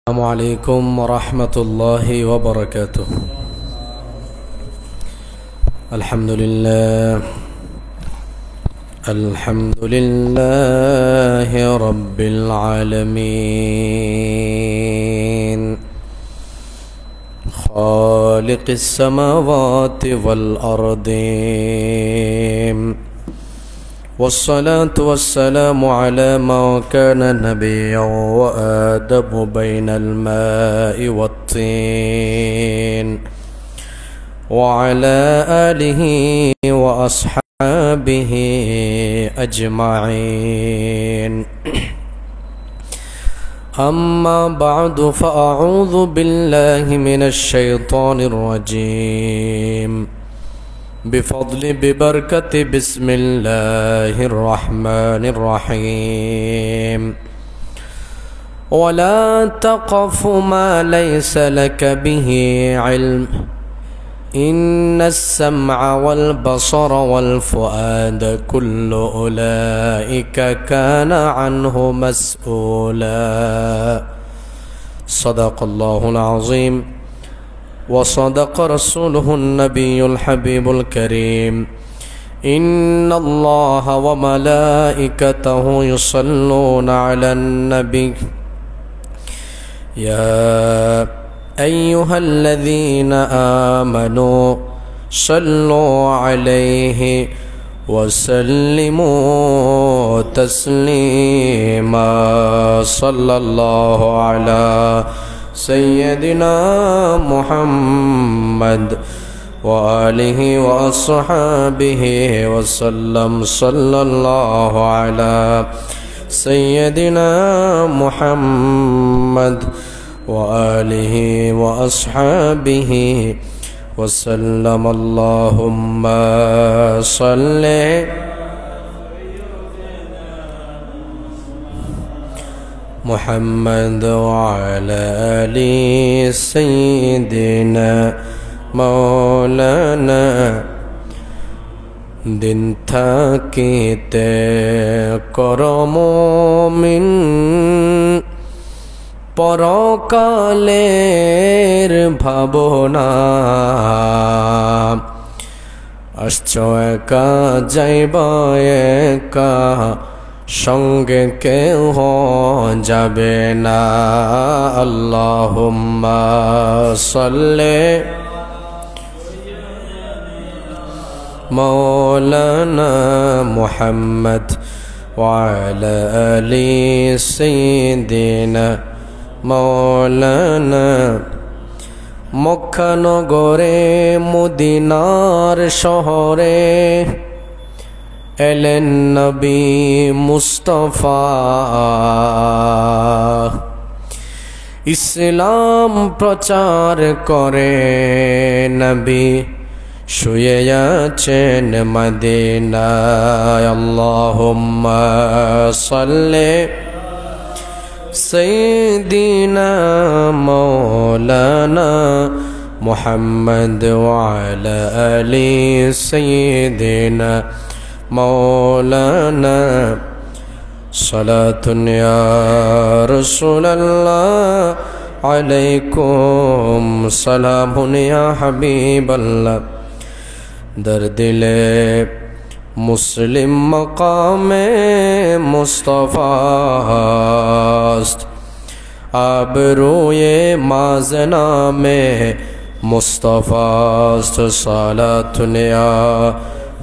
السلام عليكم ورحمة الله وبركاته. الحمد لله رب العالمين خالق السماوات والأرضين، والصلاة والسلام على ما كان نبيا وآدم بين الماء والطين، وعلى آله وأصحابه أجمعين. أما بعد، فأعوذ بالله من الشيطان الرجيم ببركة بسم الله الرحمن الرحيم. ولا تقف ما ليس لك به علم، إن السمع والبصر والفؤاد كل أولئك كان عنه مسؤولا. صدق الله العظيم وصدق رسوله النبي الحبيب الكريم. إن الله وملائكته يصلون على النبي يا أيها الذين آمنوا صلوا عليه وسلموا تسليما. صلى الله على سيدنا محمد وآله وأصحابه وسلم. صلى الله على سيدنا محمد وآله وأصحابه وسلم. اللهم صل محمد وعلى آل سيدنا مولانا। दिन থাকিতে কর মুমিন, পরকালের ভাবনা। আসছ একা যাইব একা, সঙ্গে কেউ যাবে না। আল্লাহুম্মা সাল্লি মাওলানা মুহাম্মদ ওয়ালা আলি সাইয়্যিদিনা মাওলানা। মক্কা নগরে মদিনার শহরে এলেন নবী মুস্তাফা। ইসলাম প্রচার করে নবী শুয়ে আছেন মদিনায়। আল্লাহুম্মা সাল্লি سيدنا مولانا محمد وعلى آل سيدنا مولانا. صلاة يا رسول الله عليكم سلام يا حبيب الله. در دل মুসলিম মকামে মুস্তাফাস্ত, আবরুয়ে মাজনামে মুস্তাফাস্ত। সালাতুন ইয়া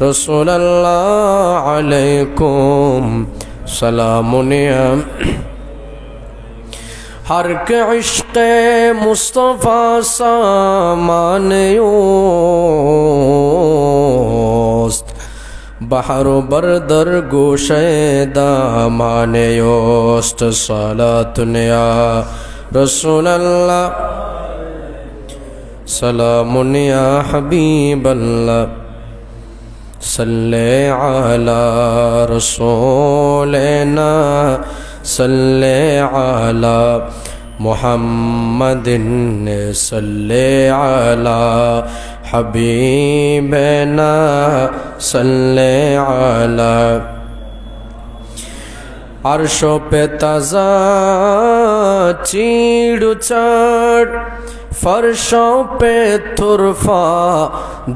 রাসূলুল্লাহ আলাইকুম সালামুন ইয়া। हर के इश्क़ मुस्तफ़ा सामानेयोस्त, बहर बरदर गोशे दामानेयोस्त। सलातुन या रसूलल्लाह सलामुन या हबीबल्लाह। सल्ले अला रसूलिना सल्ले अला मुहम्मदिन सल्ले अला हबीबना सल्ले अला। अर्शों पे ताज़ा चीड़ उचाड़, फर्शों पे तुरफा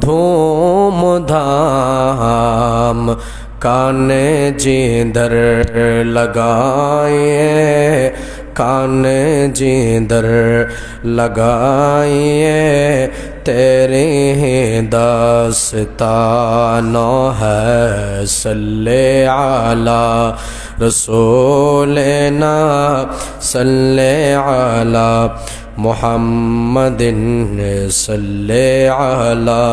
धूम धाम, काने जिधर लगाए काने जिधर लगाए तेरे ही दास्तानों है। सल्ले अला रसूलना सल्ले अला मुहम्मदिन सल्ले अला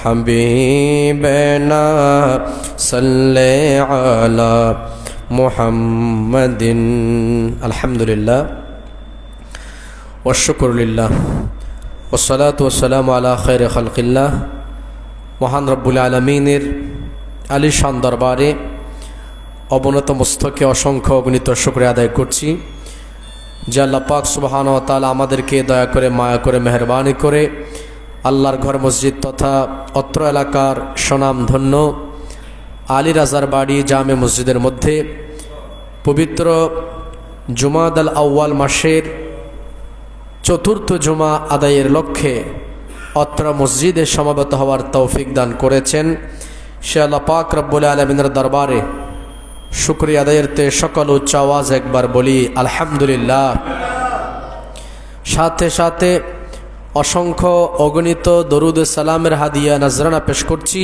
हबीबना सल्ले अला मुहम्मदिन। अल्हम्दुलिल्लाह वश्शुकुरुलिल्लाह वस्सलातु वस्सलामु अला खैरि खल्किल्लाह। महान रब्बुल आलमीनेर आलिशान दरबारे अवনত मस्तके असंख्य अगणित शुक्रिया आदाय करছি যে আল্লাহ পাক সুবহানাহু ওয়া তাআলা আমাদেরকে দয়া করে মায়া করে মেহেরবানি করে আল্লাহর ঘর মসজিদ তথা অত্র এলাকার সুনামধন্য আলী রাজার বাড়ি জামে মসজিদের মধ্যে পবিত্র জুমাদাল আউয়াল মাসের চতুর্থ জুমা আদায়ের লক্ষ্যে অত্র মসজিদে সমাবেত হওয়ার তৌফিক দান করেছেন। সে আল্লাহ পাক রব্বুল আলামিনের দরবারে শুকরিয়া আদায়েরতে সকল উচ্চ আওয়াজ একবার বলি আলহামদুলিল্লাহ। সাথে সাথে অসংখ্য অগণিত দরুদ সালামের হাদিয়া নজরানা পেশ করছি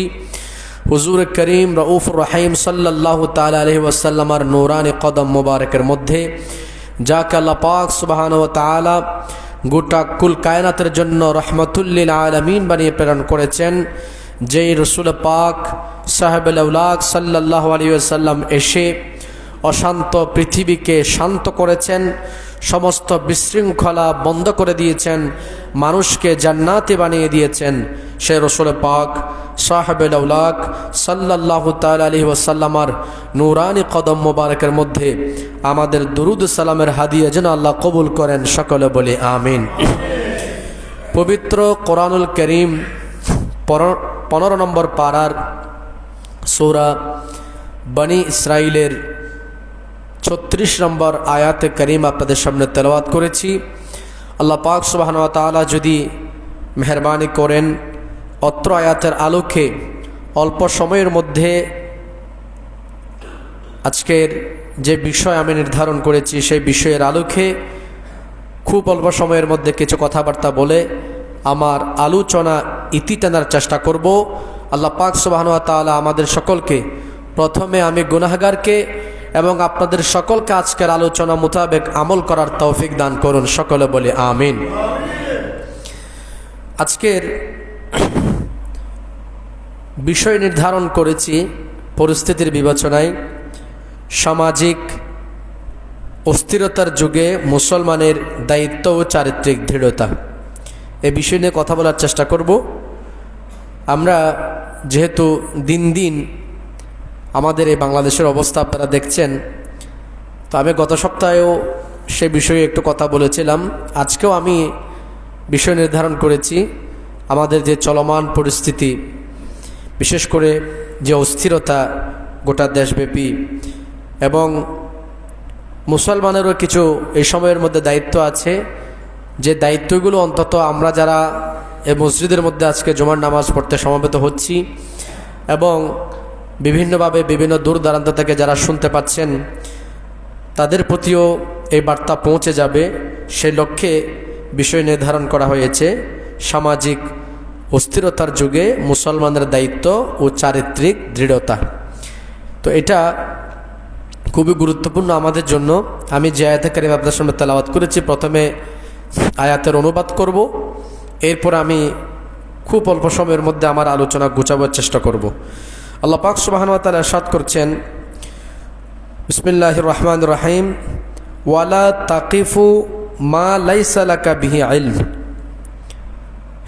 হুজুর করিম রউফুর রহিম সাল্লাল্লাহু তাআলা আলাইহি ওয়াসাল্লামের নূরানি কদম মুবারকের মধ্যে, যাকে আল্লাহ পাক সুবহানাহু ওয়া তাআলা গোটা কুল কায়নাতের জন্য রহমাতুল লিল আলামিন বানিয়ে প্রেরণ করেছেন। যেই রসুল পাক সাহেবুল আউলাদ সাল্লাল্লাহু আলাইহি ওয়াসাল্লাম এসে অশান্ত পৃথিবীকে শান্ত করেছেন, সমস্ত বিশৃঙ্খলা বন্ধ করে দিয়েছেন, মানুষকে জান্নাতি বানিয়ে দিয়েছেন। সে রসুল পাক সাহেবুল আউলাদ সাল্লাল্লাহু তাআলা আলাইহি ওয়াসাল্লামের নূরানি কদম মুবারকের মধ্যে আমাদের দুরুদ সালামের হাদিয়া যেন আল্লাহ কবুল করেন, সকলে বলি আমিন। পবিত্র কোরআনুল কারীম 15 নম্বর পারার সূরা বনি ইসরাইলের 36 নম্বর আয়াতে কারীম আপনাদের সামনে তেলাওয়াত করেছি। আল্লাহ পাক সুবহানাহু ওয়া তাআলা যদি মেহেরবানি করেন অত্র আয়াতের আলোকে অল্প সময়ের মধ্যে আজকের যে বিষয় আমি নির্ধারণ করেছি সেই বিষয়ের আলোকে খুব অল্প সময়ের মধ্যে কিছু কথাবার্তা বলে আমার আলোচনা ইতি টানার চেষ্টা করব। আল্লাহ পাক সুবহানাহু ওয়া তাআলা আমাদের সকলকে, প্রথমে আমি গুনাহগারকে এবং আপনাদের সকলকে আজকের আলোচনা মোতাবেক আমল করার তৌফিক দান করুন, সকলে বলে আমিন। আজকের বিষয় নির্ধারণ করেছি পরিস্থিতির বিবেচনায় সামাজিক অস্থিরতার যুগে মুসলমানের দায়িত্ব ও চারিত্রিক দৃঢ়তা। এই বিষয় নিয়ে কথা বলার চেষ্টা করব। আমরা যেহেতু দিন দিন আমাদের এই বাংলাদেশের অবস্থা আপনারা দেখছেন, তো আমি গত সপ্তাহেও সে বিষয়ে একটু কথা বলেছিলাম। আজকেও আমি বিষয় নির্ধারণ করেছি আমাদের যে চলমান পরিস্থিতি, বিশেষ করে যে অস্থিরতা গোটা দেশব্যাপী, এবং মুসলমানেরও কিছু এই সময়ের মধ্যে দায়িত্ব আছে, যে দায়িত্বগুলো অন্তত আমরা যারা এই মসজিদের মধ্যে আজকে জুমার নামাজ পড়তে সমবেত হচ্ছি এবং বিভিন্নভাবে বিভিন্ন দূর দূরান্ত থেকে যারা শুনতে পাচ্ছেন তাদের প্রতিও এই বার্তা পৌঁছে যাবে, সেই লক্ষ্যে বিষয় নির্ধারণ করা হয়েছে সামাজিক অস্থিরতার যুগে মুসলমানদের দায়িত্ব ও চারিত্রিক দৃঢ়তা। তো এটা খুবই গুরুত্বপূর্ণ আমাদের জন্য। আমি যে আয়াতে কারিমা আপনাদের সামনে তেলাওয়াত করেছি, প্রথমে আয়াতের অনুবাদ করব, এরপর আমি খুব অল্প সময়ের মধ্যে আমার আলোচনা গুছাবার চেষ্টা করব। আল্লাহ পাক সুবহানাহু ওয়া তাআলা ইরশাদ করছেন, বিসমিল্লাহির রহমানির রহিম, ওয়ালা তাকিফু মা লাইসা লাকা বিহি ইলম।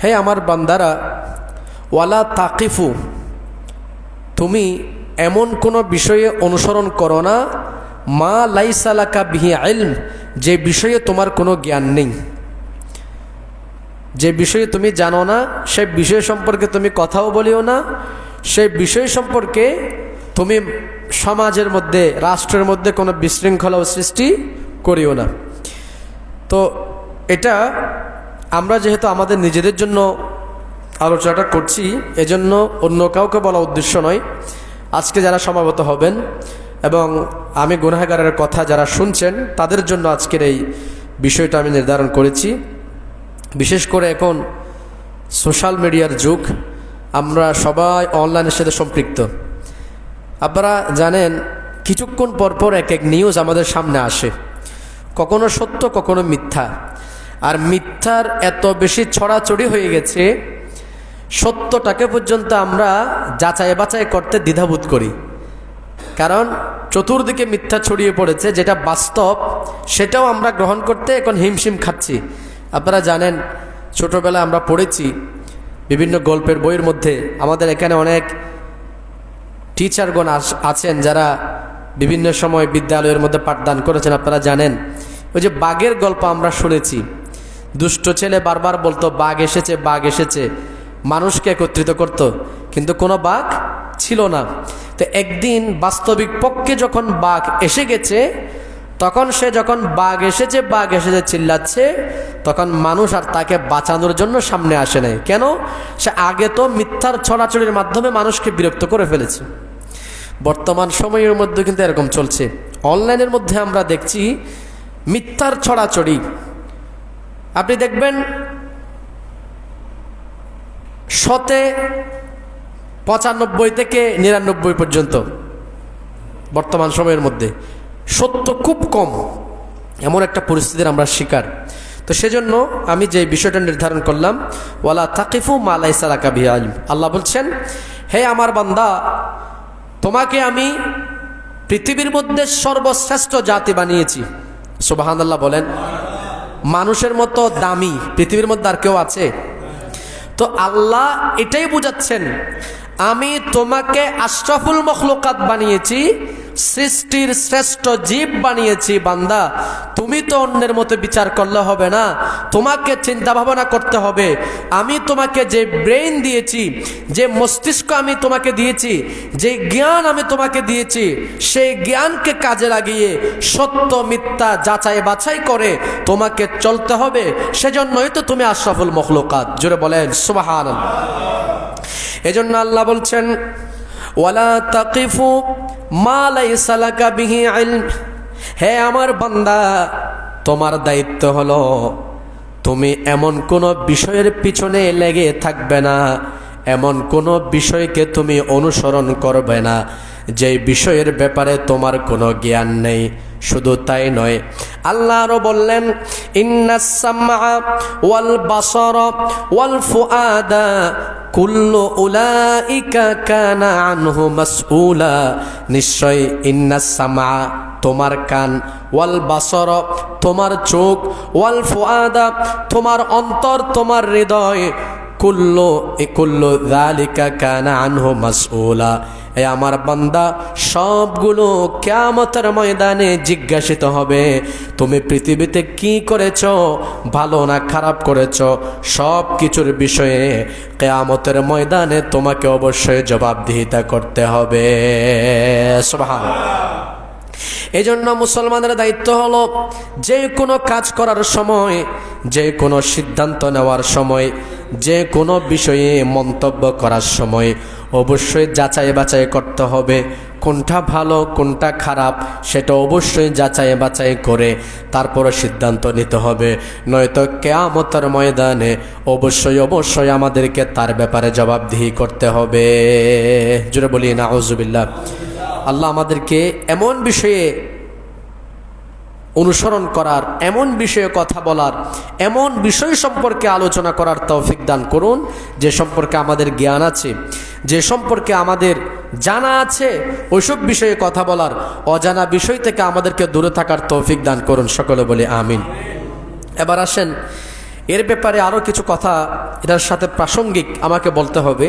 হে আমার বান্দারা, ওয়ালা তাকিফু, তুমি এমন কোনো বিষয়ে অনুসরণ করো না, মা লাইসা লাকা বিহি ইলম, যে বিষয়ে তোমার কোনো জ্ঞান নেই, যে বিষয়ে তুমি জানো না, সেই বিষয় সম্পর্কে তুমি কথাও বলিও না, সেই বিষয় সম্পর্কে তুমি সমাজের মধ্যে, রাষ্ট্রের মধ্যে কোনো বিশৃঙ্খলাও সৃষ্টি করিও না। তো এটা আমরা যেহেতু আমাদের নিজেদের জন্য আলোচনাটা করছি, এজন্য অন্য কাউকে বলা উদ্দেশ্য নয়। আজকে যারা সমাগত হবেন এবং আমি গুনাহগারের কথা যারা শুনছেন তাদের জন্য আজকের এই বিষয়টা আমি নির্ধারণ করেছি। বিশেষ করে এখন সোশ্যাল মিডিয়ার যুগ, আমরা সবাই অনলাইনের সাথে সম্পৃক্ত। আপনারা জানেন কিছুক্ষণ পরপর এক এক নিউজ আমাদের সামনে আসে, কখনো সত্য কখনো মিথ্যা। আর মিথ্যার এত বেশি ছড়াছড়ি হয়ে গেছে, সত্যটাকে পর্যন্ত আমরা যাচাই বাছাই করতে দ্বিধাবোধ করি। কারণ চতুর্দিকে মিথ্যা ছড়িয়ে পড়েছে, যেটা বাস্তব সেটাও আমরা গ্রহণ করতে এখন হিমশিম খাচ্ছি। আপনারা জানেন ছোটবেলায় আমরা পড়েছি বিভিন্ন গল্পের বইয়ের মধ্যে, আমাদের এখানে অনেক টিচারগণ আছেন যারা বিভিন্ন সময় বিদ্যালয়ের মধ্যে পাঠদান করেছেন। আপনারা জানেন ওই যে বাঘের গল্প আমরা শুনেছি, দুষ্ট ছেলে বারবার বলতো বাঘ এসেছে বাঘ এসেছে, মানুষকে একত্রিত করত, কিন্তু কোনো বাঘ ছিল না। তো একদিন বাস্তবিক পক্ষে যখন বাঘ এসে গেছে, তখন সে যখন বাঘ এসেছে চিল্লাচ্ছে, তখন মানুষ আর তাকে বাঁচানোর জন্য সামনে আসে নাই। কেন? সে আগে তো মিথ্যার ছড়াছড়ির মাধ্যমে মানুষকে বিরক্ত করে ফেলেছে। বর্তমান সময়ের মধ্যে কিন্তু এরকম চলছে। অনলাইনের মধ্যে আমরা দেখছি মিথ্যার ছড়াছড়ি। আপনি দেখবেন 95 থেকে 99 পর্যন্ত বর্তমান সময়ের মধ্যে সত্য খুব কম, এমন একটা পরিস্থিতির আমরা শিকার। তো সেজন্য আমি যে বিষয়টা নির্ধারণ করলাম, ওয়ালা তাকিফু মা লাইসা লাকা বিহি ইলম। আল্লাহ বলছেন, হে আমার বান্দা, তোমাকে আমি পৃথিবীর মধ্যে সর্বশ্রেষ্ঠ জাতি বানিয়েছি। সুবহানাল্লাহ বলেন। মানুষের মতো দামি পৃথিবীর মধ্যে আর কেউ আছে? তো আল্লাহ এটাই বুঝাচ্ছেন, আমি তোমাকে আশরাফুল মখলুকাত বানিয়েছি, সৃষ্টির শ্রেষ্ঠ জীব বানিয়েছি। বান্দা, তুমি তো অন্যের মতো বিচার করলে হবে না, তোমাকে চিন্তা ভাবনা করতে হবে। আমি তোমাকে যে ব্রেইন দিয়েছি, যে মস্তিষ্ক আমি তোমাকে দিয়েছি, যে জ্ঞান আমি তোমাকে দিয়েছি, সেই জ্ঞানকে কাজে লাগিয়ে সত্য মিথ্যা যাচাই বাছাই করে তোমাকে চলতে হবে। সেজন্যই তো তুমি আশরাফুল মখলুকাত। জোরে বলেন সুবহানাল্লাহ। এজন্য আল্লাহ বলছেন, ওয়ালা তাকিফু মা লাইসা লাকা বিহি ইলম। হে আমার বান্দা, তোমার দায়িত্ব হলো তুমি এমন কোন বিষয়ের পিছনে লেগে থাকবে না, এমন কোন বিষয়কে তুমি অনুসরণ করবে না যে বিষয়ের ব্যাপারে তোমার কোনো জ্ঞান নেই। শুধু তাই নয়, আল্লাহ আরো বললেন, ইন্নাস সামআ ওয়াল বাসারা ওয়াল ফুআদা কুল্লু উলাইকা কানা আনহু মাসউলা। নিশ্চয় ইন্নাস সামআ তোমার কান, ওয়াল বাসারা তোমার চোখ, ওয়াল ফুআদা তোমার অন্তর, তোমার হৃদয়, কুল্লু যালিকা কানা আনহু মাসউলা। এ আমার বান্দা, সবগুলো কিয়ামতের ময়দানে জিজ্ঞাসিত হবে। তুমি পৃথিবীতে কি করেছ, ভালো না খারাপ করেছ, সব কিছুর বিষয়ে কিয়ামতের ময়দানে তোমাকে অবশ্যই জবাবদিহিতা করতে হবে। সুবহানাল্লাহ। এই জন্য মুসলমানের দায়িত্ব হলো যে কোনো কাজ করার সময়, যে কোনো সিদ্ধান্ত নেওয়ার সময়, যে কোনো বিষয়ে মন্তব্য করার সময় অবশ্যই যাচাই বাছাই করতে হবে। কোনটা ভালো কোনটা খারাপ সেটা অবশ্যই যাচাই বাছাই করে তারপরে সিদ্ধান্ত নিতে হবে। নয়তো কিয়ামতের ময়দানে অবশ্যই আমাদেরকে তার ব্যাপারে জবাবদিহি করতে হবে। জোরে বলি নাউজুবিল্লাহ। আল্লাহ আমাদেরকে এমন বিষয়ে অনুসরণ করার, এমন বিষয়ে কথা বলার, এমন বিষয় সম্পর্কে আলোচনা করার তৌফিক দান করুন যে সম্পর্কে আমাদের জ্ঞান আছে, যে সম্পর্কে আমাদের জানা আছে, ওইসব বিষয়ে কথা বলার, অজানা বিষয় থেকে আমাদেরকে দূরে থাকার তৌফিক দান করুন। সকলে বলে আমিন। এবার আসেন, এর ব্যাপারে আরও কিছু কথা এটার সাথে প্রাসঙ্গিক আমাকে বলতে হবে।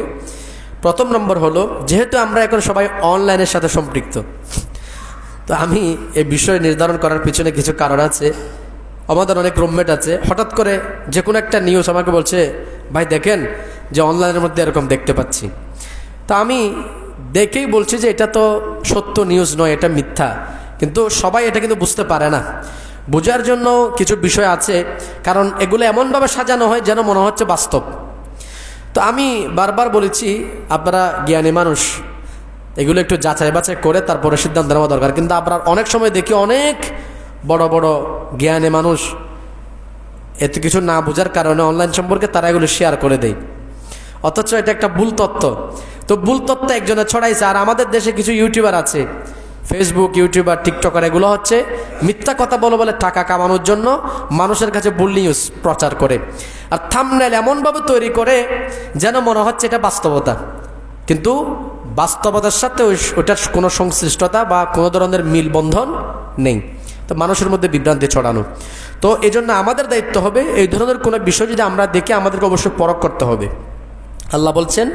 প্রথম নম্বর হলো, যেহেতু আমরা এখন সবাই অনলাইনের সাথে সম্পৃক্ত, তো আমি এই বিষয় নির্ধারণ করার পিছনে কিছু কারণ আছে। আমাদের অনেক রুমমেট আছে, হঠাৎ করে যে কোনো একটা নিউজ আমাকে বলছে, ভাই দেখেন যে অনলাইনের মধ্যে এরকম দেখতে পাচ্ছি। তা আমি দেখেই বলছি যে এটা তো সত্য নিউজ নয়, এটা মিথ্যা, কিন্তু সবাই এটা কিন্তু বুঝতে পারে না। বোঝার জন্য কিছু বিষয় আছে, কারণ এগুলো এমনভাবে সাজানো হয় যেন মনে হচ্ছে বাস্তব। তো আমি বারবার বলেছি, আপনারা জ্ঞানী মানুষ, এগুলো একটু যাচাই বাছাই করে তারপরে সিদ্ধান্ত নেওয়া দরকার। কিন্তু আমরা অনেক সময় দেখি অনেক বড় বড় জ্ঞানী মানুষ এত কিছু না বোঝার কারণে অনলাইন সম্পর্কে তারা এগুলো শেয়ার করে দেয়, অথচ এটা একটা ভুল তথ্য। তো ভুল তথ্য একজনে ছড়াইছে। আর আমাদের দেশে কিছু ইউটিউবার আছে, ফেসবুক ইউটিউবার, টিকটকার, এগুলো হচ্ছে মিথ্যা কথা বলে টাকা কামানোর জন্য মানুষের কাছে ভুল নিউজ প্রচার করে, আর থাম্বনেল এমনভাবে তৈরি করে যেন মনে হচ্ছে এটা বাস্তবতা, কিন্তু বাস্তবতার সাথে ওটার কোনো সংশ্লিষ্টতা বা কোনো ধরনের মিলবন্ধন নেই। তো মানুষের মধ্যে বিভ্রান্তি ছড়ানো। তো এই জন্য আমাদের দায়িত্ব হবে, এই ধরনের কোনো বিষয় যদি আমরা দেখি আমাদেরকে অবশ্যই পরখ করতে হবে। আল্লাহ বলছেন,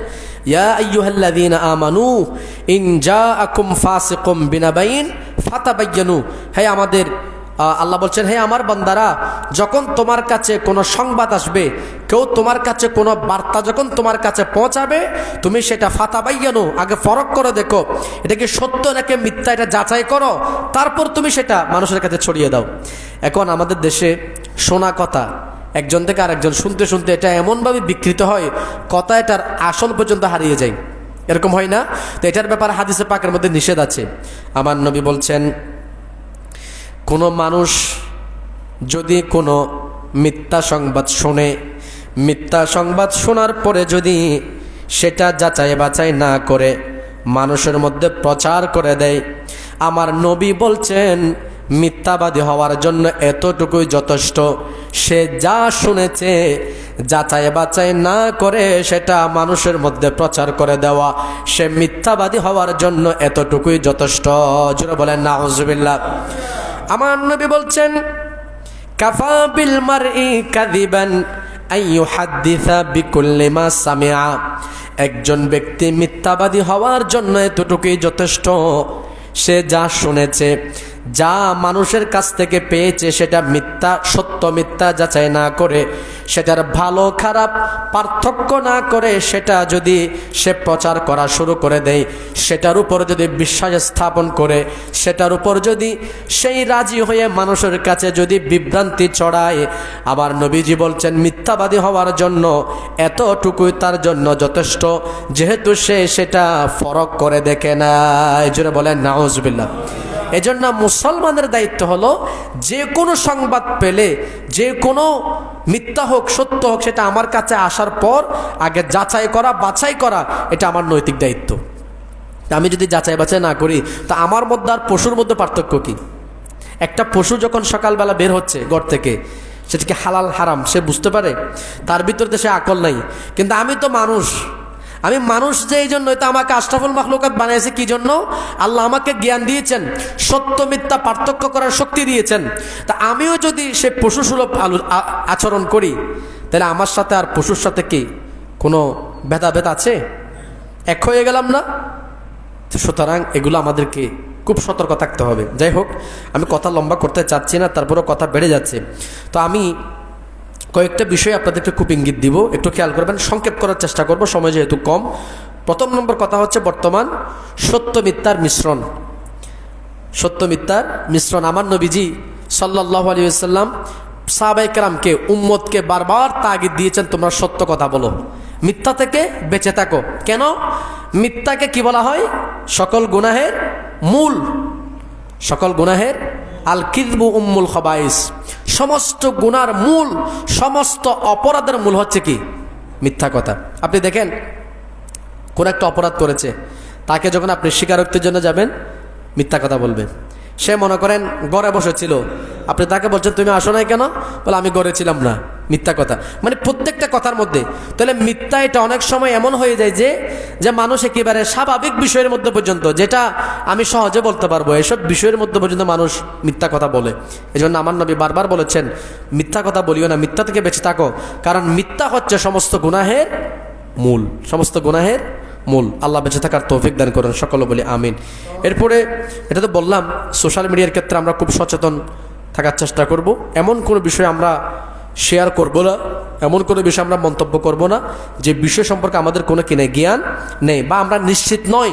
ইয়া আইয়ুহাল্লাযীনা আমানু ইন জাআকুম ফাসিকুম বিনাবাইন ফাতাবায়ানু। হে আমাদের আল্লাহ বলছেন, হে আমার বান্দারা, যখন তোমার কাছে কোনো সংবাদ আসবে, কেউ তোমার কাছে কোনো বার্তা যখন তোমার কাছে পৌঁছাবে, তুমি সেটা ফাতাবায়ানু, আগে ফরক করে দেখো এটা কি সত্য নাকি মিথ্যা, এটা যাচাই করো, তারপর তুমি সেটা মানুষের কাছে ছড়িয়ে দাও। এখন আমাদের দেশে শোনা কথা একজন থেকে আরেকজন শুনতে শুনতে এটা এমনভাবে বিকৃত হয়, কথা এটার আসল পর্যন্ত হারিয়ে যায়, এরকম হয় না? তো এটার ব্যাপারে হাদিসে পাকের মধ্যে নিষেধ আছে। আমার নবী বলছেন, কোনো মানুষ যদি কোনো মিথ্যা সংবাদ শোনে, মিথ্যা সংবাদ শোনার পরে যদি সেটা যাচাই বাছাই না করে মানুষের মধ্যে প্রচার করে দেয়, আমার নবী বলছেন মিথ্যাবাদী হওয়ার জন্য এতটুকুই যথেষ্ট। সে যা শুনেছে যাচাই বাছাই না করে সেটা মানুষের মধ্যে প্রচার করে দেওয়া, সে মিথ্যাবাদী হওয়ার জন্য এতটুকুই যথেষ্ট। জোরে বলেন নাউজুবিল্লাহ। আমার নবী বলছেন, কাফা বিল মারই কাযিবান আইয়ুহাদ্দিসা বিকুল্লি মা সামিআ। একজন ব্যক্তি মিথ্যাবাদী হওয়ার জন্য এতটুকুই যথেষ্ট, সে যা শুনেছে, যা মানুষের কাছ থেকে পেয়েছে সেটা মিথ্যা সত্য মিথ্যা যাচাই না করে, সেটার ভালো খারাপ পার্থক্য না করে সেটা যদি সে প্রচার করা শুরু করে দেয়, সেটার উপর যদি বিশ্বাস স্থাপন করে, সেটার উপর যদি সেই রাজি হয়ে মানুষের কাছে যদি বিভ্রান্তি ছড়ায়, আবার নবীজি বলছেন মিথ্যাবাদী হওয়ার জন্য এতটুকুই তার জন্য যথেষ্ট, যেহেতু সে সেটা ফরক করে দেখে না। এই জন্য বলেন নাউজুবিল্লাহ। এজন্য মুসলমানের দায়িত্ব হলো, যে কোনো সংবাদ পেলে, যে কোনো মিথ্যা হোক সত্য হোক, সেটা আমার কাছে আসার পর আগে যাচাই করা বাছাই করা, এটা আমার নৈতিক দায়িত্ব। আমি যদি যাচাই বাছাই না করি, তা আমার মধ্যে আর পশুর মধ্যে পার্থক্য কি? একটা পশু যখন সকালবেলা বের হচ্ছে ঘর থেকে, সেটাকে হালাল হারাম সে বুঝতে পারে, তার ভিতর তো সে আকল নাই। কিন্তু আমি তো মানুষ, আমি মানুষ যে এই জন্যই তো আমাকে আশরাফুল মাখলুকাত বানিয়েছে। কি জন্য? আল্লাহ আমাকে জ্ঞান দিয়েছেন, সত্য মিথ্যা পার্থক্য করার শক্তি দিয়েছেন। তা আমিও যদি সে পশুসুলভ আচরণ করি, তাহলে আমার সাথে আর পশুর সাথে কি কোনো ভেদাভেদ আছে? এক হয়ে গেলাম না? সুতরাং এগুলো আমাদেরকে খুব সতর্ক থাকতে হবে। যাই হোক, আমি কথা লম্বা করতে চাচ্ছি না, তারপরেও কথা বেড়ে যাচ্ছে। তো আমি কয়েকটা বিষয় আপনাদেরকে খুব ইঙ্গিত দিব, একটু খেয়াল করবেন, সংক্ষেপ করার চেষ্টা করব, সময় যেহেতু কম। প্রথম নম্বর কথা হচ্ছে বর্তমান সত্য মিথ্যার মিশ্রণ। সত্য মিথ্যার মিশ্রণ। আমার নবীজি সাল্লাল্লাহু আলাইহি ওয়াসাল্লাম সাহাবায়ে কেরামকে, উম্মতকে বারবার তাগিদ দিয়েছেন, তোমরা সত্য কথা বলো, মিথ্যা থেকে বেঁচে থাকো। কেন? মিথ্যাকে কি বলা হয়? সকল গুনাহের মূল। সকল গুনাহের আল কিযবু উম্মুল খাবাইস। সমস্ত গুনার মূল, সমস্ত অপরাধের মূল হচ্ছে কি? মিথ্যা কথা। আপনি দেখেন, কোন একটা অপরাধ করেছে, তাকে যখন আপনি স্বীকারোক্তির জন্য যাবেন, মিথ্যা কথা বলবেন। সে মনে করেন ঘরে বসেছিল, আপনি তাকে বলছেন তুমি আসো নাই কেন? বলে আমি ঘরে ছিলাম না। মিথ্যা কথা। মানে প্রত্যেকটা কথার মধ্যে। তাহলে মিথ্যা এটা অনেক সময় এমন হয়ে যায় যে মানুষ একেবারে স্বাভাবিক বিষয়ের মধ্যে পর্যন্ত, যেটা আমি সহজে বলতে পারবো, এসব বিষয়ের মধ্যে পর্যন্ত মানুষ মিথ্যা কথা বলে। এই জন্য আমার নবী বারবার বলেছেন, মিথ্যা কথা বলিও না, মিথ্যা থেকে বেঁচে থাকো, কারণ মিথ্যা হচ্ছে সমস্ত গুনাহের মূল। সমস্ত গুনাহের মূল। আল্লাহ বেঁচে থাকার তৌফিক দান করেন, সকলে বলি আমিন। এরপরে এটা তো বললাম, সোশ্যাল মিডিয়ার ক্ষেত্রে আমরা খুব সচেতন থাকার চেষ্টা করব। এমন কোনো বিষয় আমরা শেয়ার করব না, এমন কোনো বিষয় আমরা মন্তব্য করব না যে বিষয় সম্পর্কে আমাদের কোনো কিনে জ্ঞান নেই বা আমরা নিশ্চিত নই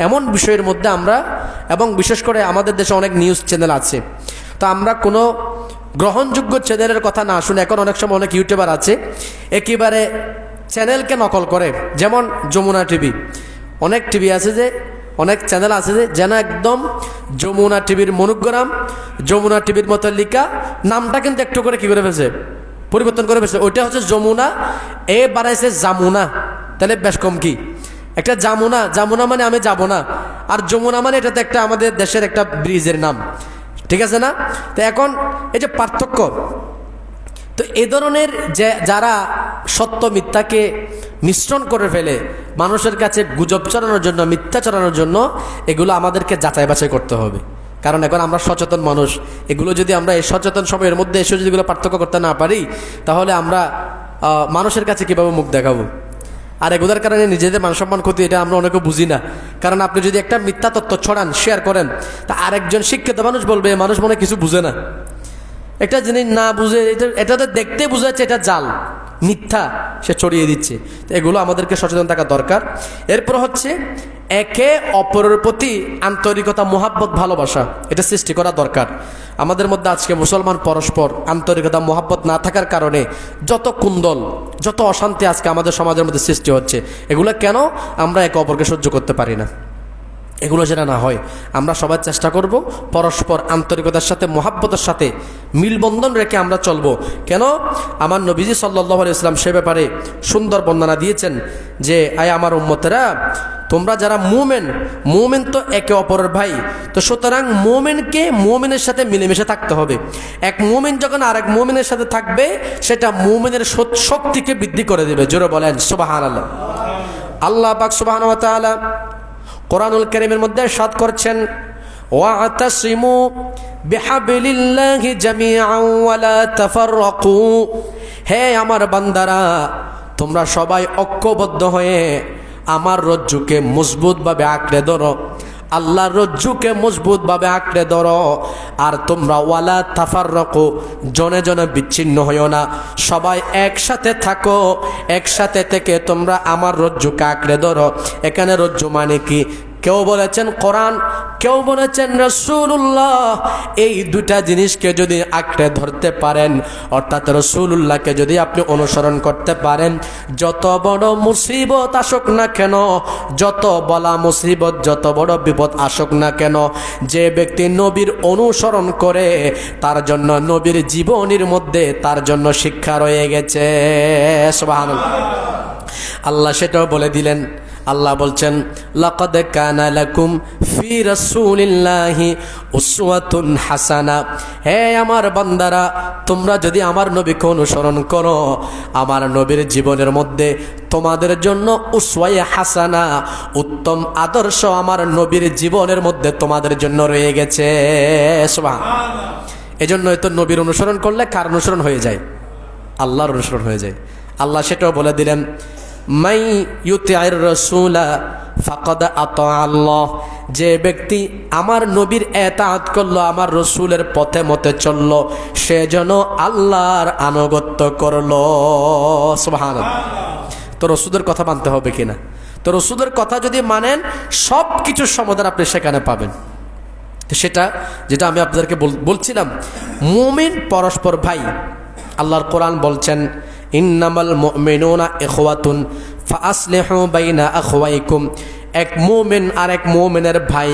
এমন বিষয়ের মধ্যে আমরা, এবং বিশেষ করে আমাদের দেশে অনেক নিউজ চ্যানেল আছে, তো আমরা কোনো গ্রহণযোগ্য চ্যানেলের কথা না শুনে এখন অনেক সময় অনেক ইউটিউবার আছে একেবারে চ্যানেলকে নকল করে। যেমন যমুনা টিভি, অনেক টিভি আছে যে, অনেক চ্যানেল আছে যে যেন একদম যমুনা টিভির মনোগ্রাম, যমুনা টিভির মতো লিখা, নামটা কিন্তু একটু করে কি করে ফেলছে, পরিবর্তন করে ফেলছে। ওইটা হচ্ছে যমুনা, এ বানাইছে জামুনা, তাহলে বেশ কম কি একটা জামুনা, জামুনা মানে আমি যাব না, আর যমুনা মানে এটা তো একটা আমাদের দেশের একটা ব্রিজের নাম, ঠিক আছে না? তো এখন এই যে পার্থক্য, তো এ ধরনের যে যারা সত্য মিথ্যাকে মিশ্রণ করে ফেলে মানুষের কাছে গুজব ছড়ানোর জন্য, মিথ্যা ছড়ানোর জন্য, এগুলো আমাদেরকে যাচাই বাছাই করতে হবে। কারণ এখন আমরা সচেতন মানুষ, এগুলো যদি আমরা এই সচেতন সময়ের মধ্যে এসে যদি এগুলো পার্থক্য করতে না পারি, তাহলে আমরা মানুষের কাছে কীভাবে মুখ দেখাবো? আর এগুলোর কারণে নিজেদের মানসম্মান ক্ষতি, এটা আমরা অনেকে বুঝি না। কারণ আপনি যদি একটা মিথ্যা তথ্য ছড়ান, শেয়ার করেন, তা আরেকজন শিক্ষিত মানুষ বলবে মানুষ মনে কিছু বুঝে না, একটা জিনিস না বুঝে, এটা তো দেখতে বোঝা যাচ্ছে এটা জাল, মিথ্যা, সে ছড়িয়ে দিচ্ছে। তো এগুলো আমাদেরকে সচেতন থাকা দরকার। এরপর হচ্ছে একে অপরের প্রতি আন্তরিকতা, মোহাব্বত, ভালোবাসা, এটা সৃষ্টি করা দরকার আমাদের মধ্যে। আজকে মুসলমান পরস্পর আন্তরিকতা, মোহাব্বত না থাকার কারণে যত কুন্দল, যত অশান্তি আজকে আমাদের সমাজের মধ্যে সৃষ্টি হচ্ছে, এগুলো কেন? আমরা একে অপরকে সহ্য করতে পারি না। এগুলো যেটা না হয়, আমরা সবাই চেষ্টা করব পরস্পর আন্তরিকতার সাথে, মোহাব্বতের সাথে মিলবন্ধন রেখে আমরা চলবো। কেন? আমার নবীজি সাল্লাল্লাহু আলাইহি ওয়াসাল্লাম সে ব্যাপারে সুন্দর বর্ণনা দিয়েছেন যে, আয় আমার উম্মতেরা, তোমরা যারা মুমিন, মুমিন তো একে অপরের ভাই, তো সুতরাং মুমিনকে মুমিনের সাথে মিলেমিশে থাকতে হবে। এক মুমিন যখন আরেক মুমিনের সাথে থাকবে, সেটা মুমিনের শক্তিকে বৃদ্ধি করে দেবে। জোরে বলেন সুবহানাল্লাহ। আল্লাহ পাক সুবহানাহু ওয়া তাআলা কোরআনুল কারীমের মধ্যে ইরশাদ করছেন, ওয়াতাসিমু বিহাবলিল্লাহি জামিআন ওয়া লা তাফাররাকু। হে আমার বান্দারা, তোমরা সবাই ঐক্যবদ্ধ হয়ে আমার রজ্জুকে মজবুতভাবে আঁকড়ে ধরো, আল্লাহর রজ্জুকে মজবুতভাবে আঁকড়ে ধরো। আর তোমরা ওয়ালা তাফাররাকু, জনে জনে বিচ্ছিন্ন হইও না, সবাই একসাথে থাকো। একসাথে থেকে তোমরা আমার রজ্জুকে আঁকড়ে ধরো। এখানে রজ্জু মানে কি? কেউ বলেছেন কোরআন, কেউ বলেছেন রাসূলুল্লাহ। এই দুটা জিনিসকে যদি আঁকড়ে ধরতে পারেন, অর্থাৎ রাসূলুল্লাহকে যদি আপনি অনুসরণ করতে পারেন, যত বড় মুসিবত আসুক না কেন, যত বলা মুসিবত, যত বড় বিপদ আসুক না কেন, যে ব্যক্তি নবীর অনুসরণ করে, তার জন্য নবীর জীবনের মধ্যে তার জন্য শিক্ষা রয়ে গেছে। সুবহানাল্লাহ। আল্লাহ সেটাও বলে দিলেন। আল্লাহ বলছেন, লাকাদ কানা লাকুম ফি রাসূলিল্লাহি উসওয়াতুন হাসানা। হে আমার বান্দারা, তোমরা যদি আমার নবীকে অনুসরণ করো, আমার নবীর জীবনের মধ্যে তোমাদের জন্য উসওয়ায়ে হাসানা, উত্তম আদর্শ আমার নবীর জীবনের মধ্যে তোমাদের জন্য রয়ে গেছে। সুবহানাল্লাহ। এজন্যই তো নবীর অনুসরণ করলে কার অনুসরণ হয়ে যায়? আল্লাহর অনুসরণ হয়ে যায়। আল্লাহ সেটাও বলে দিলেন, মাই ইউতিআর রাসূলা ফাকাদ আতা আল্লাহ। যে ব্যক্তি আমার নবীর ইতাআত করলো, আমার রসুলের পথে মতে চললো, সে যেন আল্লাহর আনুগত্য করলো। সুবহানাল্লাহ। তো রসুলের কথা মানতে হবে কিনা? তো রসুলের কথা যদি মানেন, সব কিছুর সমাধান আপনি সেখানে পাবেন। সেটা যেটা আমি আপনাদেরকে বলছিলাম, মুমিন পরস্পর ভাই। আল্লাহর কোরআন বলছেন, ইন্নামাল মুমিনুনা ইখওয়াতুন ফাআসলিহু বাইনা আখওয়াইকুম। এক মুমিন আর এক মুমিনের ভাই,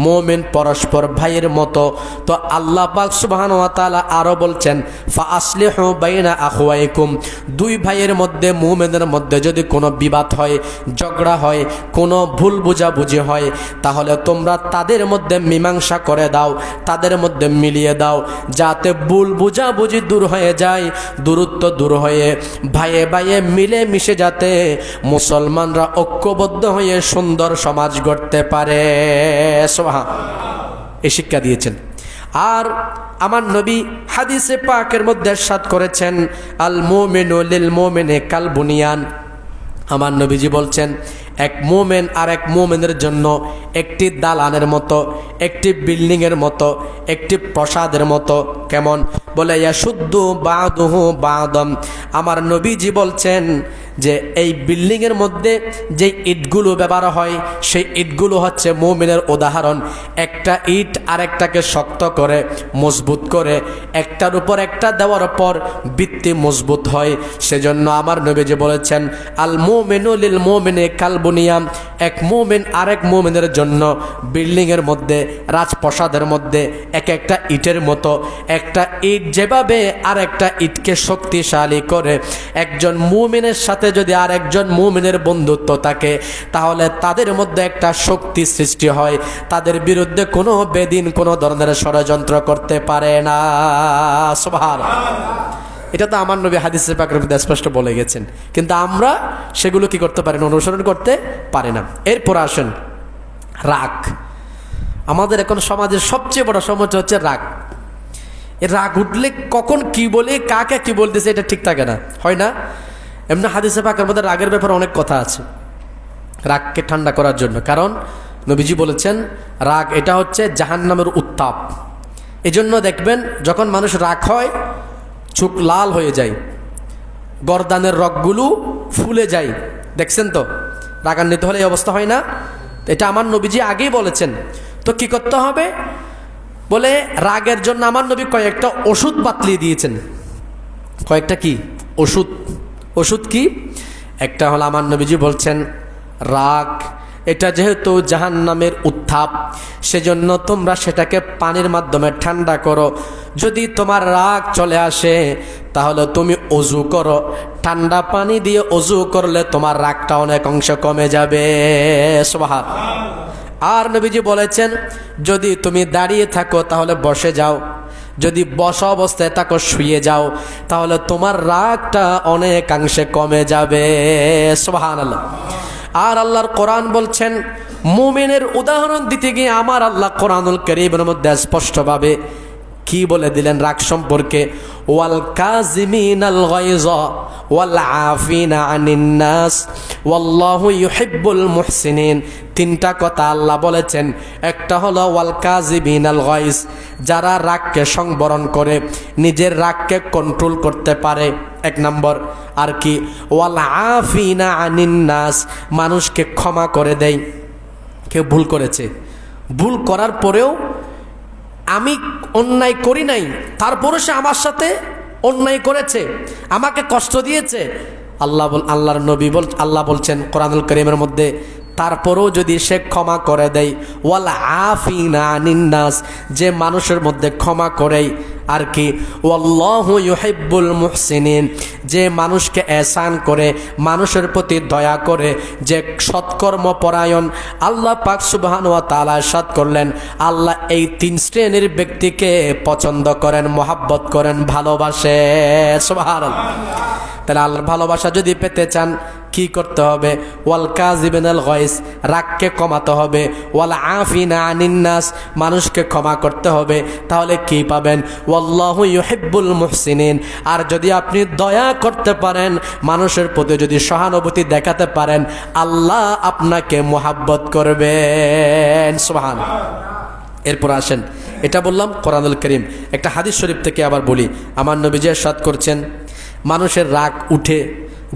মুমিন পরস্পর ভাইয়ের মতো। তো আল্লাহ পাক সুবহানাহু ওয়া তাআলা আরো বলছেন, ফাআসলিহু বাইনা আখওয়াইকুম। দুই ভাইয়ের মধ্যে, মুমিনের মধ্যে যদি কোনো বিবাদ হয়, ঝগড়া হয়, কোনো ভুল বুঝাবুঝি হয়, তাহলে তোমরা তাদের মধ্যে মীমাংসা করে দাও, তাদের মধ্যে মিলিয়ে দাও, যাতে ভুল বুঝাবুঝি দূর হয়ে যায়, দূরত্ব দূর হয়ে ভাইয়ে ভাইয়ে মিলে মিশে যাতে মুসলমানরা ঐক্যবদ্ধ হয়ে সুন্দর সমাজ গড়তে পারে। এই শিক্ষা দিয়েছেন। আর আমার নবী হাদিসে পাকের মধ্যে ইরশাদ করেছেন, আল মুমিনু লিল মুমিনি কাল বুনিয়ান। আমার নবীজি বলছেন এক মুমিন আর এক মুমিনের জন্য একটি দালানের মতো, একটি বিল্ডিংয়ের মতো, একটি প্রাসাদের মতো। কেমন? বলে ইয়াশুদ্দু বাদুহু বাদাম। আমার নবীজি বলছেন যে এই বিল্ডিংয়ের মধ্যে যে ইটগুলো ব্যবহার হয় সেই ইটগুলো হচ্ছে মুমিনের উদাহরণ। একটা ইট আরেকটাকে শক্ত করে মজবুত করে, একটার উপর একটা দেওয়ার পর ভিত্তি মজবুত হয়। সেজন্য আমার নবীজি বলেছেন আল মুমিনু লিল মুমিনি কাল বুনিয়াম। এক মুমিন আরেক মুমিনের জন্য বিল্ডিংয়ের মধ্যে, রাজপ্রাসাদের মধ্যে এক একটা ইটের মতো। একটা ইট যেভাবে আরেকটা ইটকে শক্তিশালী করে, একজন মুমিনের সাথে যদি আর একজন মুমিনের বন্ধুত্ব থাকে তাহলে তাদের মধ্যে একটা শক্তি সৃষ্টি হয়। তাদের বিরুদ্ধে কোনো বেদিন কোনো ধরনের ষড়যন্ত্র করতে পারে না। সুবহানাল্লাহ। এটা তো আমার নবী হাদিসে পাকের মধ্যে স্পষ্ট বলে গেছেন, কিন্তু আমরা সেগুলো কি করতে পারি না, অনুসরণ করতে পারি না। এরপর আসেন রাগ। আমাদের এখন সমাজের সবচেয়ে বড় সমস্যা হচ্ছে রাগ। এ রাগ উঠলে কখন কি বলে, কাকে কি বলতেছে এটা ঠিক থাকে না, হয় না? এমনি হাদিসে পাকের মধ্যে রাগের ব্যাপারে অনেক কথা আছে রাগকে ঠান্ডা করার জন্য। কারণ নবীজি বলেছেন রাগ এটা হচ্ছে জাহান্নামের উত্তাপ। এজন্য দেখবেন যখন মানুষ রাগ হয় চোখ লাল হয়ে যায়, গর্দানের রগগুলো ফুলে যায়। দেখছেন তো রাগান্বিত হলে এই অবস্থা হয় না? এটা আমার নবীজি আগেই বলেছেন। তো কি করতে হবে? বলে রাগের জন্য আমার নবী কয়েকটা ওষুধ বাতলিয়ে দিয়েছেন। কয়েকটা কি ওষুধ? ওষুধ কি? একটা হলো আমার নবীজি বলছেন রাগ এটা যেহেতু জাহান্নামের উত্তাপ, সেজন্য তোমরা সেটাকে পানির মাধ্যমে ঠান্ডা করো। যদি তোমার রাগ চলে আসে তাহলে তুমি ওযু করো, ঠান্ডা পানি দিয়ে ওযু করলে তোমার রাগটা অনেক অংশ কমে যাবে। সুবহানাল্লাহ। আর নবীজি বলেছেন যদি তুমি দাঁড়িয়ে থাকো তাহলে বসে যাও, যদি বসা অবস্থায় থাকো শুয়ে যাও, তাহলে তোমার রাগটা অনেকাংশে কমে যাবে। সুবহানাল্লাহ। আর আল্লাহর কোরআন বলছেন, মুমিনের উদাহরণ দিতে গিয়ে আমার আল্লাহ কোরআনুল কারীমের মধ্যে স্পষ্টভাবে কি বলে দিলেন রাগ সম্পর্কে? ওয়াল কাযিমিনাল গায়য ওয়াল আফিনা আনিন নাস ওয়াল্লাহু ইউহিব্বুল মুহসিনিন। তিনটা কথা আল্লাহ বলেছেন। একটা হলো ওয়াল কাযিমিনাল গায়য, যারা রাগকে সংবরণ করে, নিজের রাগকে কন্ট্রোল করতে পারে, এক নম্বর। আর কি? ওয়াল আফিনা আনিন নাস, মানুষকে ক্ষমা করে দেয়। কেউ ভুল করেছে, ভুল করার পরেও আমি অন্যায় করি নাই, তারপরে সে আমার সাথে অন্যায় করেছে, আমাকে কষ্ট দিয়েছে, আল্লাহর নবী আল্লাহ বলছেন কোরআনুল কারীমের মধ্যে, তারপরেও যদি সে ক্ষমা করে দেয়, ওয়াল আফিনা আনিন নাস, যে মানুষের মধ্যে ক্ষমা করে। আর কি? ওয়াল্লাহু ইউহিব্বুল মুহসিনিন, যে মানুষকে এহসান করে, মানুষের প্রতি দয়া করে, যে সৎকর্ম পরায়ণ। আল্লাহ পাক সুবহানাহু ওয়া তাআলা ইরশাদ করলেন আল্লাহ এই তিন শ্রেণীর ব্যক্তিকে পছন্দ করেন, মহব্বত করেন, ভালোবাসেন। সুবহানাল্লাহ। তাহলে আল্লাহর ভালোবাসা যদি পেতে চান কি করতে হবে? ওয়াল কাযিমিনাল গায়জ, রাগকে কমাতে হবে। ওয়াল আফিনা আনিন নাস, মানুষকে ক্ষমা করতে হবে। তাহলে কি পাবেন? ওয়াল্লাহু ইউহিব্বুল মুহসিনিন। আর যদি আপনি দয়া করতে পারেন, মানুষের প্রতি যদি সহানুভূতি দেখাতে পারেন, আল্লাহ আপনাকে মহব্বত করবেন। সুবহানাল্লাহ। এরপর আসেন, এটা বললাম কোরআনুল কারীম। একটা হাদিস শরীফ থেকে আবার বলি। আমার নবীজি ইরশাদ করছেন মানুষের রাগ উঠে,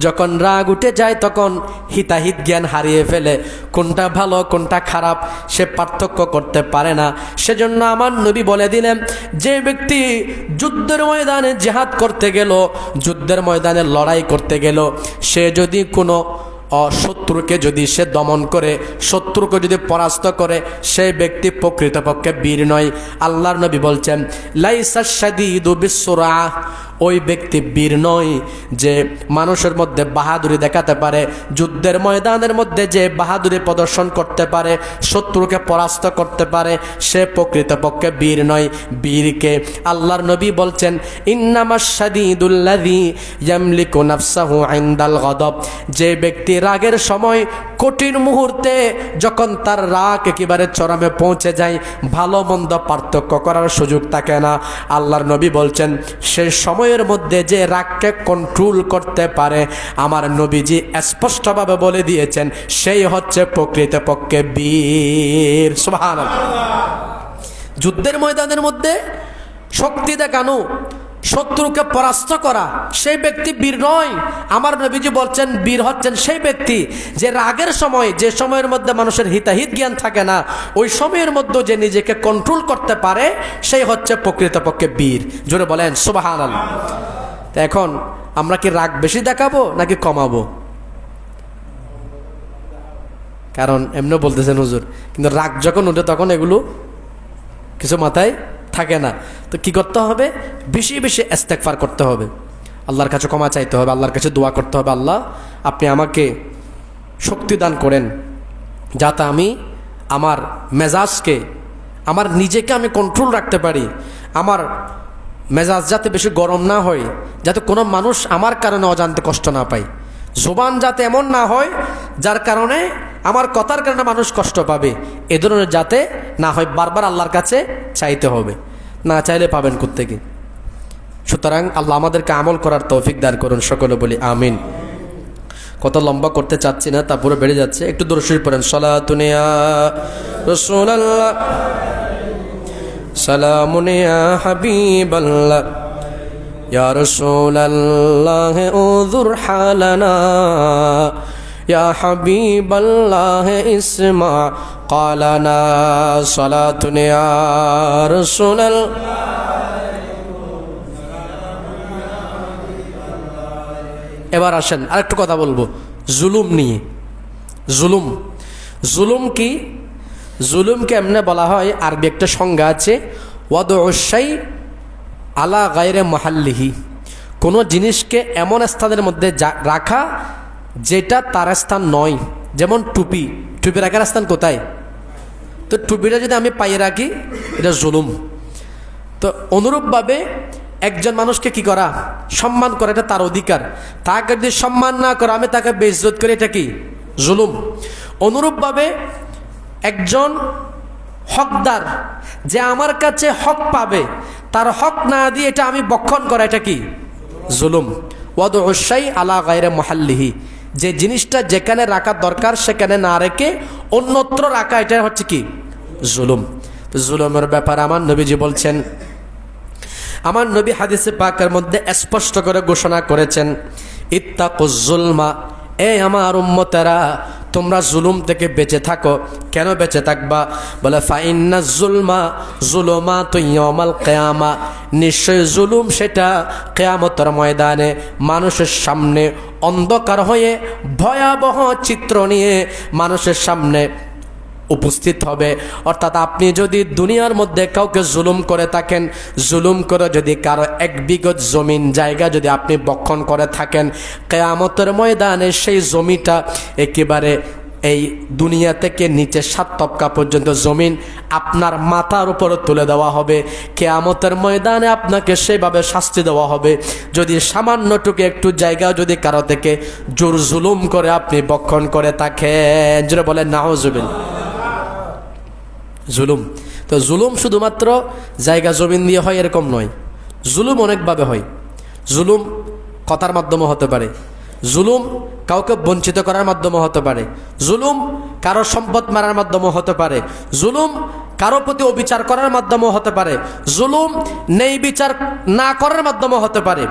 যখন রাগ উঠে যায় তখন হিতাহিত জ্ঞান হারিয়ে ফেলে, কোনটা ভালো কোনটা খারাপ সে পার্থক্য করতে পারে না। সেজন্য আমার নবী বলে দিলেন যে ব্যক্তি যুদ্ধের ময়দানে জিহাদ করতে গেল, যুদ্ধের ময়দানে লড়াই করতে গেল, সে যদি কোনো শত্রুকে যদি সে দমন করে, শত্রুকে যদি পরাস্ত করে, সেই ব্যক্তি প্রকৃতপক্ষে বীর নয়। আল্লাহর নবী বলছেন লাইসা শাদীদু বিসসুরা, ওই ব্যক্তি বীর নয় যে মানুষের মধ্যে বাহাদুরি দেখাতে পারে, যুদ্ধের ময়দানের মধ্যে যে বাহাদুরি প্রদর্শন করতে পারে, শত্রুকে পরাস্ত করতে পারে, সে প্রকৃতপক্ষে বীর নয়। বীরকে আল্লাহর নবী বলছেন ইন্নামাশ শাদীদুল্লাযী ইয়ামলিকু নাফসাহু ইনদাল গাদাব, যে ব্যক্তি রাগের সময় কঠিন মুহূর্তে যখন তার রাগ একেবারে চরমে পৌঁছে যায়, ভালো মন্দ পার্থক্য করার সুযোগ থাকে না, আল্লাহর নবী বলছেন সেই সময়ের মধ্যে যে রাগকে কন্ট্রোল করতে পারে, আমার নবীজি স্পষ্টভাবে বলে দিয়েছেন সেই হচ্ছে প্রকৃতপক্ষে বীর। সুবহানাল্লাহ। যুদ্ধের ময়দানের মধ্যে শক্তি দেখানো, শত্রুকে পরাস্ত করা, সেই ব্যক্তি বীর নয়। আমার নবীজি বলছেন বীর হচ্ছেন সেই ব্যক্তি যে রাগের সময়, যে সময়ের মধ্যে মানুষের হিতাহিত জ্ঞান থাকে না, ওই সময়ের মধ্যে যে নিজেকে কন্ট্রোল করতে পারে সেই হচ্ছে প্রকৃতপক্ষে বীর। জোরে বলেন সুবহানাল্লাহ। তো এখন আমরা কি রাগ বেশি দেখাবো নাকি কমাবো? কারণ এমনি বলতেছেন হুজুর, কিন্তু রাগ যখন উঠে তখন এগুলো কিছু মাথায় থাকে না। তো কি করতে হবে? বেশি বেশি ইস্তেগফার করতে হবে, আল্লাহর কাছে ক্ষমা চাইতে হবে, আল্লাহর কাছে দোয়া করতে হবে, আল্লাহ আপনি আমাকে শক্তি দান করেন যাতে আমি আমার মেজাজকে, আমার নিজেকে আমি কন্ট্রোল রাখতে পারি, আমার মেজাজ যাতে বেশি গরম না হয়, যাতে কোনো মানুষ আমার কারণে অজান্তে কষ্ট না পায়, জবান যাতে এমন না হয় যার কারণে আমার কথার কারণে মানুষ কষ্ট পাবে, এ ধরনের যাতে না হয়, বারবার আল্লাহর কাছে চাইতে হবে, না চাইলে পাবেন কোত্থেকে। সুতরাং আল্লাহ আমাদেরকে আমল করার তৌফিক দান করুন, সকলে বলি আমিন। কত লম্বা করতে চাচ্ছি না, তা পুরো বেড়ে যাচ্ছে। একটু দরুদ শরীফ পড়েন। সালাতুন ইয়া রাসূলুল্লাহ, সালামুন ইয়া হাবিবাল্লাহ, ইয়া রাসূলুল্লাহ উযুর হালানা, ইয়া হাবিবাল্লাহ ইসমা ক্বালানা, সালাতুন ইয়া রাসূলুল্লাহ। এবার আসেন আরেকটু কথা বলবো জুলুম নিয়ে। জুলুম, জুলুম কি? জুলুমকে এমনি বলা হয়, আরবি একটা সংজ্ঞা আছে, ওয়াদউশ শাই আলা গায়রে মাহাল্লিহি, কোনো জিনিসকে এমন স্থানের মধ্যে রাখা যেটা তার স্থান নয়। যেমন টুপি, টুপি রাখার স্থান কোথায়? তো টুপিটা যদি আমি পায়ে রাখি এটা জুলুম। তো অনুরূপভাবে একজন মানুষকে কি করা? সম্মান করা, এটা তার অধিকার। তাকে যদি সম্মান না করা, আমি তাকে বেইজ্জত করি, এটা কি? জুলুম। অনুরূপভাবে একজন হকদার যে আমার কাছে হক পাবে, তার হক না দিয়ে এটা আমি বক্ষণ করা, এটা কি? জুলুম। ওয়াদউশ শাই আলা গায়রে মুহাল্লিহি, যে জিনিসটা যেখানে রাখা দরকার সেখানে না রেখে অন্যত্র রাখা, এটা হচ্ছে কি? জুলুম। জুলুমের ব্যাপারে আমার নবীজি বলছেন, আমার নবী হাদিসে পাকের মধ্যে স্পষ্ট করে ঘোষণা করেছেন, ইত্তাকুজ জুলমা, এ আমার উম্মতেরা তোমরা জুলুম থেকে বেঁচে থাকো। কেন বেঁচে থাকবা? বলে ফাইন্নাজ জুলমা যুলুমাতুন ইয়াউমাল কিয়ামা, নিশ্চয় জুলুম সেটা কিয়ামতের ময়দানে মানুষের সামনে অন্ধকার হয়ে ভয়াবহ চিত্র নিয়ে মানুষের সামনে উপস্থিত হবে। অর্থাৎ আপনি যদি দুনিয়ার মধ্যে কাউকে জুলুম করে থাকেন, জুলুম করে যদি কারো এক বিঘত জমিন জায়গা যদি আপনি বক্ষণ করে থাকেন, কিয়ামতের ময়দানে সেই জমিটা একেবারে এই দুনিয়া থেকে নিচে 7 তবকা পর্যন্ত জমিন আপনার মাথার উপরে তুলে দেওয়া হবে। কিয়ামতের ময়দানে আপনাকে সেইভাবে শাস্তি দেওয়া হবে। যদি সামান্যটুকু একটু জায়গা যদি কারো থেকে জোর জুলুম করে আপনি বক্ষণ করে থাকেন, যেটা বলেন নাউজুবিল্লাহ। জুলুম, তো জুলুম শুধুমাত্র জায়গা জমিন দিয়ে হয় এরকম নয়, জুলুম অনেকভাবে হয়। জুলুম কথার মাধ্যমে হতে পারে, জুলুম কাউকে বঞ্চিত করার মাধ্যমে হতে পারে, জুলুম কারো সম্পদ মারার মাধ্যমে হতে পারে, জুলুম কারো প্রতি অবিচার করার মাধ্যমে হতে পারে, জুলুম নেই বিচার না করার মাধ্যমে হতে পারে।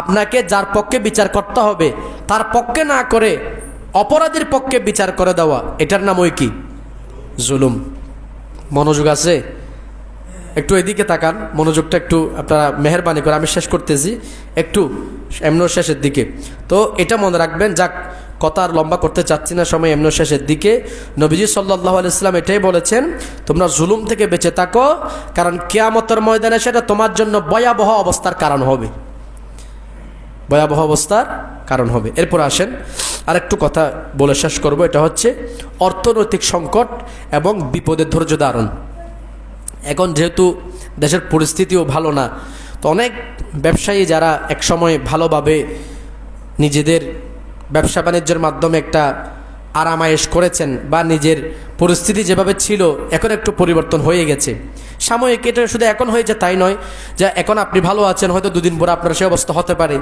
আপনাকে যার পক্ষে বিচার করতে হবে তার পক্ষে না করে অপরাধীর পক্ষে বিচার করে দেওয়া, এটার নাম ওই কি? জুলুম। মনোযোগ আছে? একটু এদিকে তাকান, মনোযোগটা একটু আপনারা মেহেরবানি করে, আমি শেষ করতেছি একটু এমন শেষের দিকে। তো এটা মনে রাখবেন, যাক কথা আর লম্বা করতে চাচ্ছি না, সময় এমন শেষের দিকে। নবীজি সাল্লাল্লাহু আলাইহি ওয়াসাল্লাম এটাই বলেছেন, তোমরা জুলুম থেকে বেঁচে থাকো, কারণ কিয়ামতের ময়দানে সেটা তোমার জন্য ভয়াবহ অবস্থার কারণ হবে, ভয়াবহ অবস্থার কারণ হবে। এরপর আসেন আরেকটু কথা বলে শেষ করব, এটা হচ্ছে অর্থনৈতিক সংকট এবং বিপদের ধৈর্য ধারণ। এখন যেহেতু দেশের পরিস্থিতিও ভালো না, তো অনেক ব্যবসায়ী যারা একসময় ভালোভাবে নিজেদের ব্যবসা বাণিজ্যের মাধ্যমে একটা আরামায়েশ করেছেন, বা নিজের পরিস্থিতি যেভাবে ছিল এখন একটু পরিবর্তন হয়ে গেছে সাময়িক। এটা শুধু এখন হয়েছে তাই নয়, যে এখন আপনি ভালো আছেন, হয়তো দুদিন পর আপনার সে অবস্থা হতে পারে।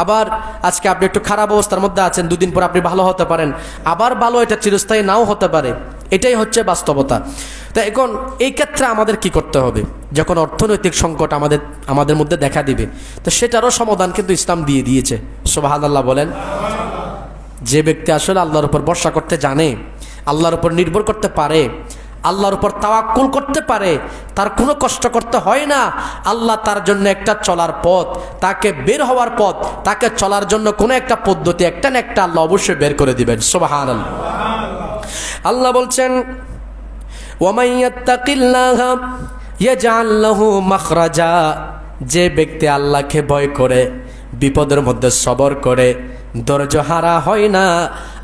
আবার আজকে আপনি একটু খারাপ অবস্থার মধ্যে আছেন, দুদিন পর আপনি ভালো হতে পারেন, আবার ভালো এটা চিরস্থায়ী নাও হতে পারে। এটাই হচ্ছে বাস্তবতা। তো এখন এই ক্ষেত্রে আমাদের কি করতে হবে? যখন অর্থনৈতিক সংকট আমাদের মধ্যে দেখা দিবে, তো সেটারও সমাধান কিন্তু ইসলাম দিয়ে দিয়েছে। সুবহানাল্লাহ বলেন। যে ব্যক্তি আসলে আল্লাহর উপর ভরসা করতে জানে, আল্লাহর উপর নির্ভর করতে পারে, আল্লাহর উপর তাওয়াক্কুল করতে পারে, তার কোনো কষ্ট করতে হয় না। আল্লাহ তার জন্য একটা চলার পথ, তাকে বের হওয়ার পথ, তাকে চলার জন্য কোনো একটা পদ্ধতি একটা না একটা আল্লাহ অবশ্যই বের করে দিবেন। সুবহানাল্লাহ। আল্লাহ বলছেন, ওয়ামান ইয়াত্তাকিল্লাহা ইয়াজআল লাহু মাখরাজা। যে ব্যক্তি আল্লাহকে ভয় করে, বিপদের মধ্যে সবর করে, ধৈর্য হারা হয় না,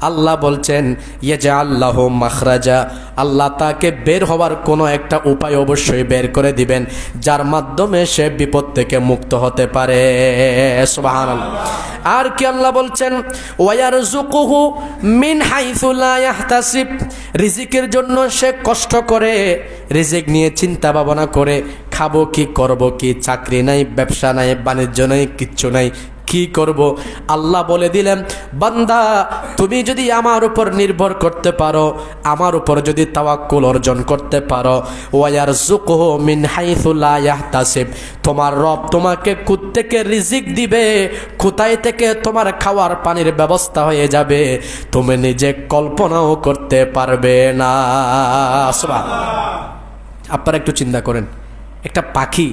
আল্লাহ বলছেন ইয়াজআল লাহু মাখরাজা, আল্লাহ তাকে বের হওয়ার কোনো একটা উপায় অবশ্যই বের করে দিবেন, যার মাধ্যমে সে বিপদ থেকে মুক্ত হতে পারে। সুবহানাল্লাহ। আর কি আল্লাহ বলছেন, ওয়ায়ারযুকুহু মিন হাইসু লা ইয়াহতাসিব। রিজিকের জন্য সে কষ্ট করে, রিজিক নিয়ে চিন্তা ভাবনা করে, খাবো কি, করব কি, চাকরি নাই, ব্যবসা নাই, বাণিজ্য নাই, কিচ্ছু নাই, কি করব? আল্লাহ বলে দিলেন, বান্দা তুমি যদি আমার উপর নির্ভর করতে পারো, আমার উপর যদি তাওয়াক্কুল অর্জন করতে পারো, ওয়ায়ারযুকুহু মিন হাইসু লা ইয়াহতাসিব, তোমার রব তোমাকে কোত্থেকে রিজিক দিবে, কোথায় থেকে তোমার খাওয়ার পানির ব্যবস্থা হয়ে যাবে, তুমি নিজে কল্পনাও করতে পারবে না। আপনারা একটু চিন্তা করেন, একটা পাখি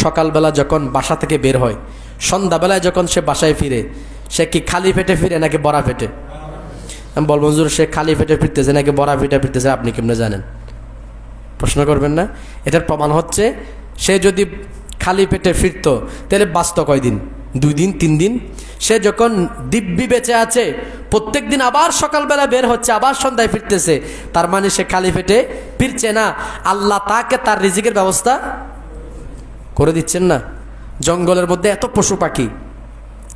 সকালবেলা যখন বাসা থেকে বের হয়, সন্ধ্যাবেলায় যখন সে বাসায় ফিরে, সে কি খালি পেটে ফিরে নাকি বড়া পেটে? আমি বলবো হুজুর সে খালি পেটে ফিরতেছে নাকি বড়া পেটে ফিরতেছে, আপনি কেমনে জানেন? প্রশ্ন করবেন না? এটার প্রমাণ হচ্ছে, সে যদি খালি পেটে ফিরতো তাহলে বাঁচত কয়দিন? 2 দিন 3 দিন। সে যখন দিব্যি বেঁচে আছে, প্রত্যেক দিন আবার সকালবেলা বের হচ্ছে, আবার সন্ধ্যায় ফিরতেছে, তার মানে সে খালি পেটে ফিরছে না। আল্লাহ তাকে তার রিজিকের ব্যবস্থা করে দিচ্ছেন না। জঙ্গলের মধ্যে এত পশু পাখি,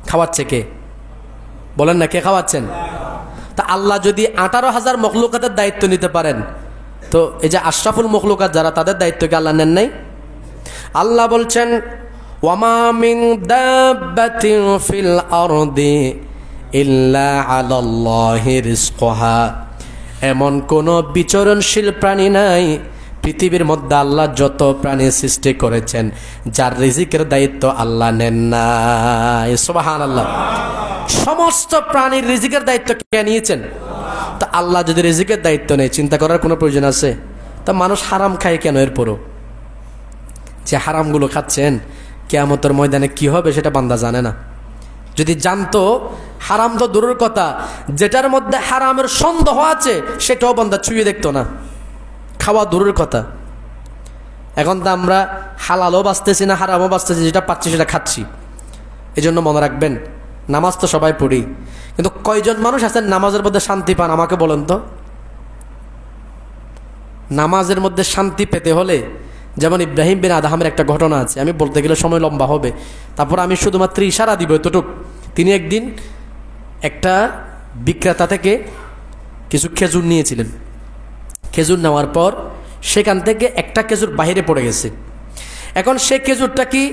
খাওয়াচ্ছে কে? বলেন না, কে খাওয়াচ্ছেন? তা আল্লাহ যদি 18,000 মখলুকাতের দায়িত্ব নিতে পারেন, তো এই যে আশরাফুল মখলুকাত যারা, তাদের দায়িত্বকে আল্লাহ নেন নাই? আল্লাহ বলছেন, ওয়ামা মিন দাব্বাতিন ফিল আরদি ইল্লা আলাল্লাহি রিজকুহা। এমন কোন বিচরণশীল প্রাণী নাই পৃথিবীর মধ্যে, আল্লাহ যত প্রাণী সৃষ্টি করেছেন, যার রিজিকের দায়িত্ব আল্লাহ নেন নাই। সুবহানাল্লাহ। সমস্ত প্রাণীর রিজিকের দায়িত্ব কে নিয়েছেন? তা আল্লাহ যদি রিজিকের দায়িত্ব নেই, চিন্তা করার কোনো প্রয়োজন আছে? তা মানুষ হারাম খায় কেন? এরপরও যে হারামগুলো খাচ্ছেন, কিয়ামতের ময়দানে কি হবে সেটা বান্দা জানে না। যদি জানতো, হারাম তো দূরের কথা, যেটার মধ্যে হারামের সন্দেহ আছে সেটাও বান্দা ছুঁয়ে দেখতো না, খাওয়া দূরের কথা। এখন তো আমরা হালালও বাঁচতেছি না, হারামও বাঁচতেছি, যেটা পাচ্ছি সেটা খাচ্ছি। এই জন্য মনে রাখবেন, নামাজ তো সবাই পড়ি, কিন্তু কয়জন মানুষ আছেন নামাজের মধ্যে শান্তি পান? আমাকে বলেন তো। নামাজের মধ্যে শান্তি পেতে হলে, যেমন ইব্রাহিম বিন আদহামের একটা ঘটনা আছে, আমি বলতে গেলে সময় লম্বা হবে, তারপর আমি শুধুমাত্র ইশারা দিব এতটুক। তিনি একদিন একটা বিক্রেতা থেকে কিছু খেজুর নিয়েছিলেন। খেজুর নেওয়ার পর সেখান থেকে একটা খেজুর বাহিরে পড়ে গেছে। এখন সে খেজুরটা কি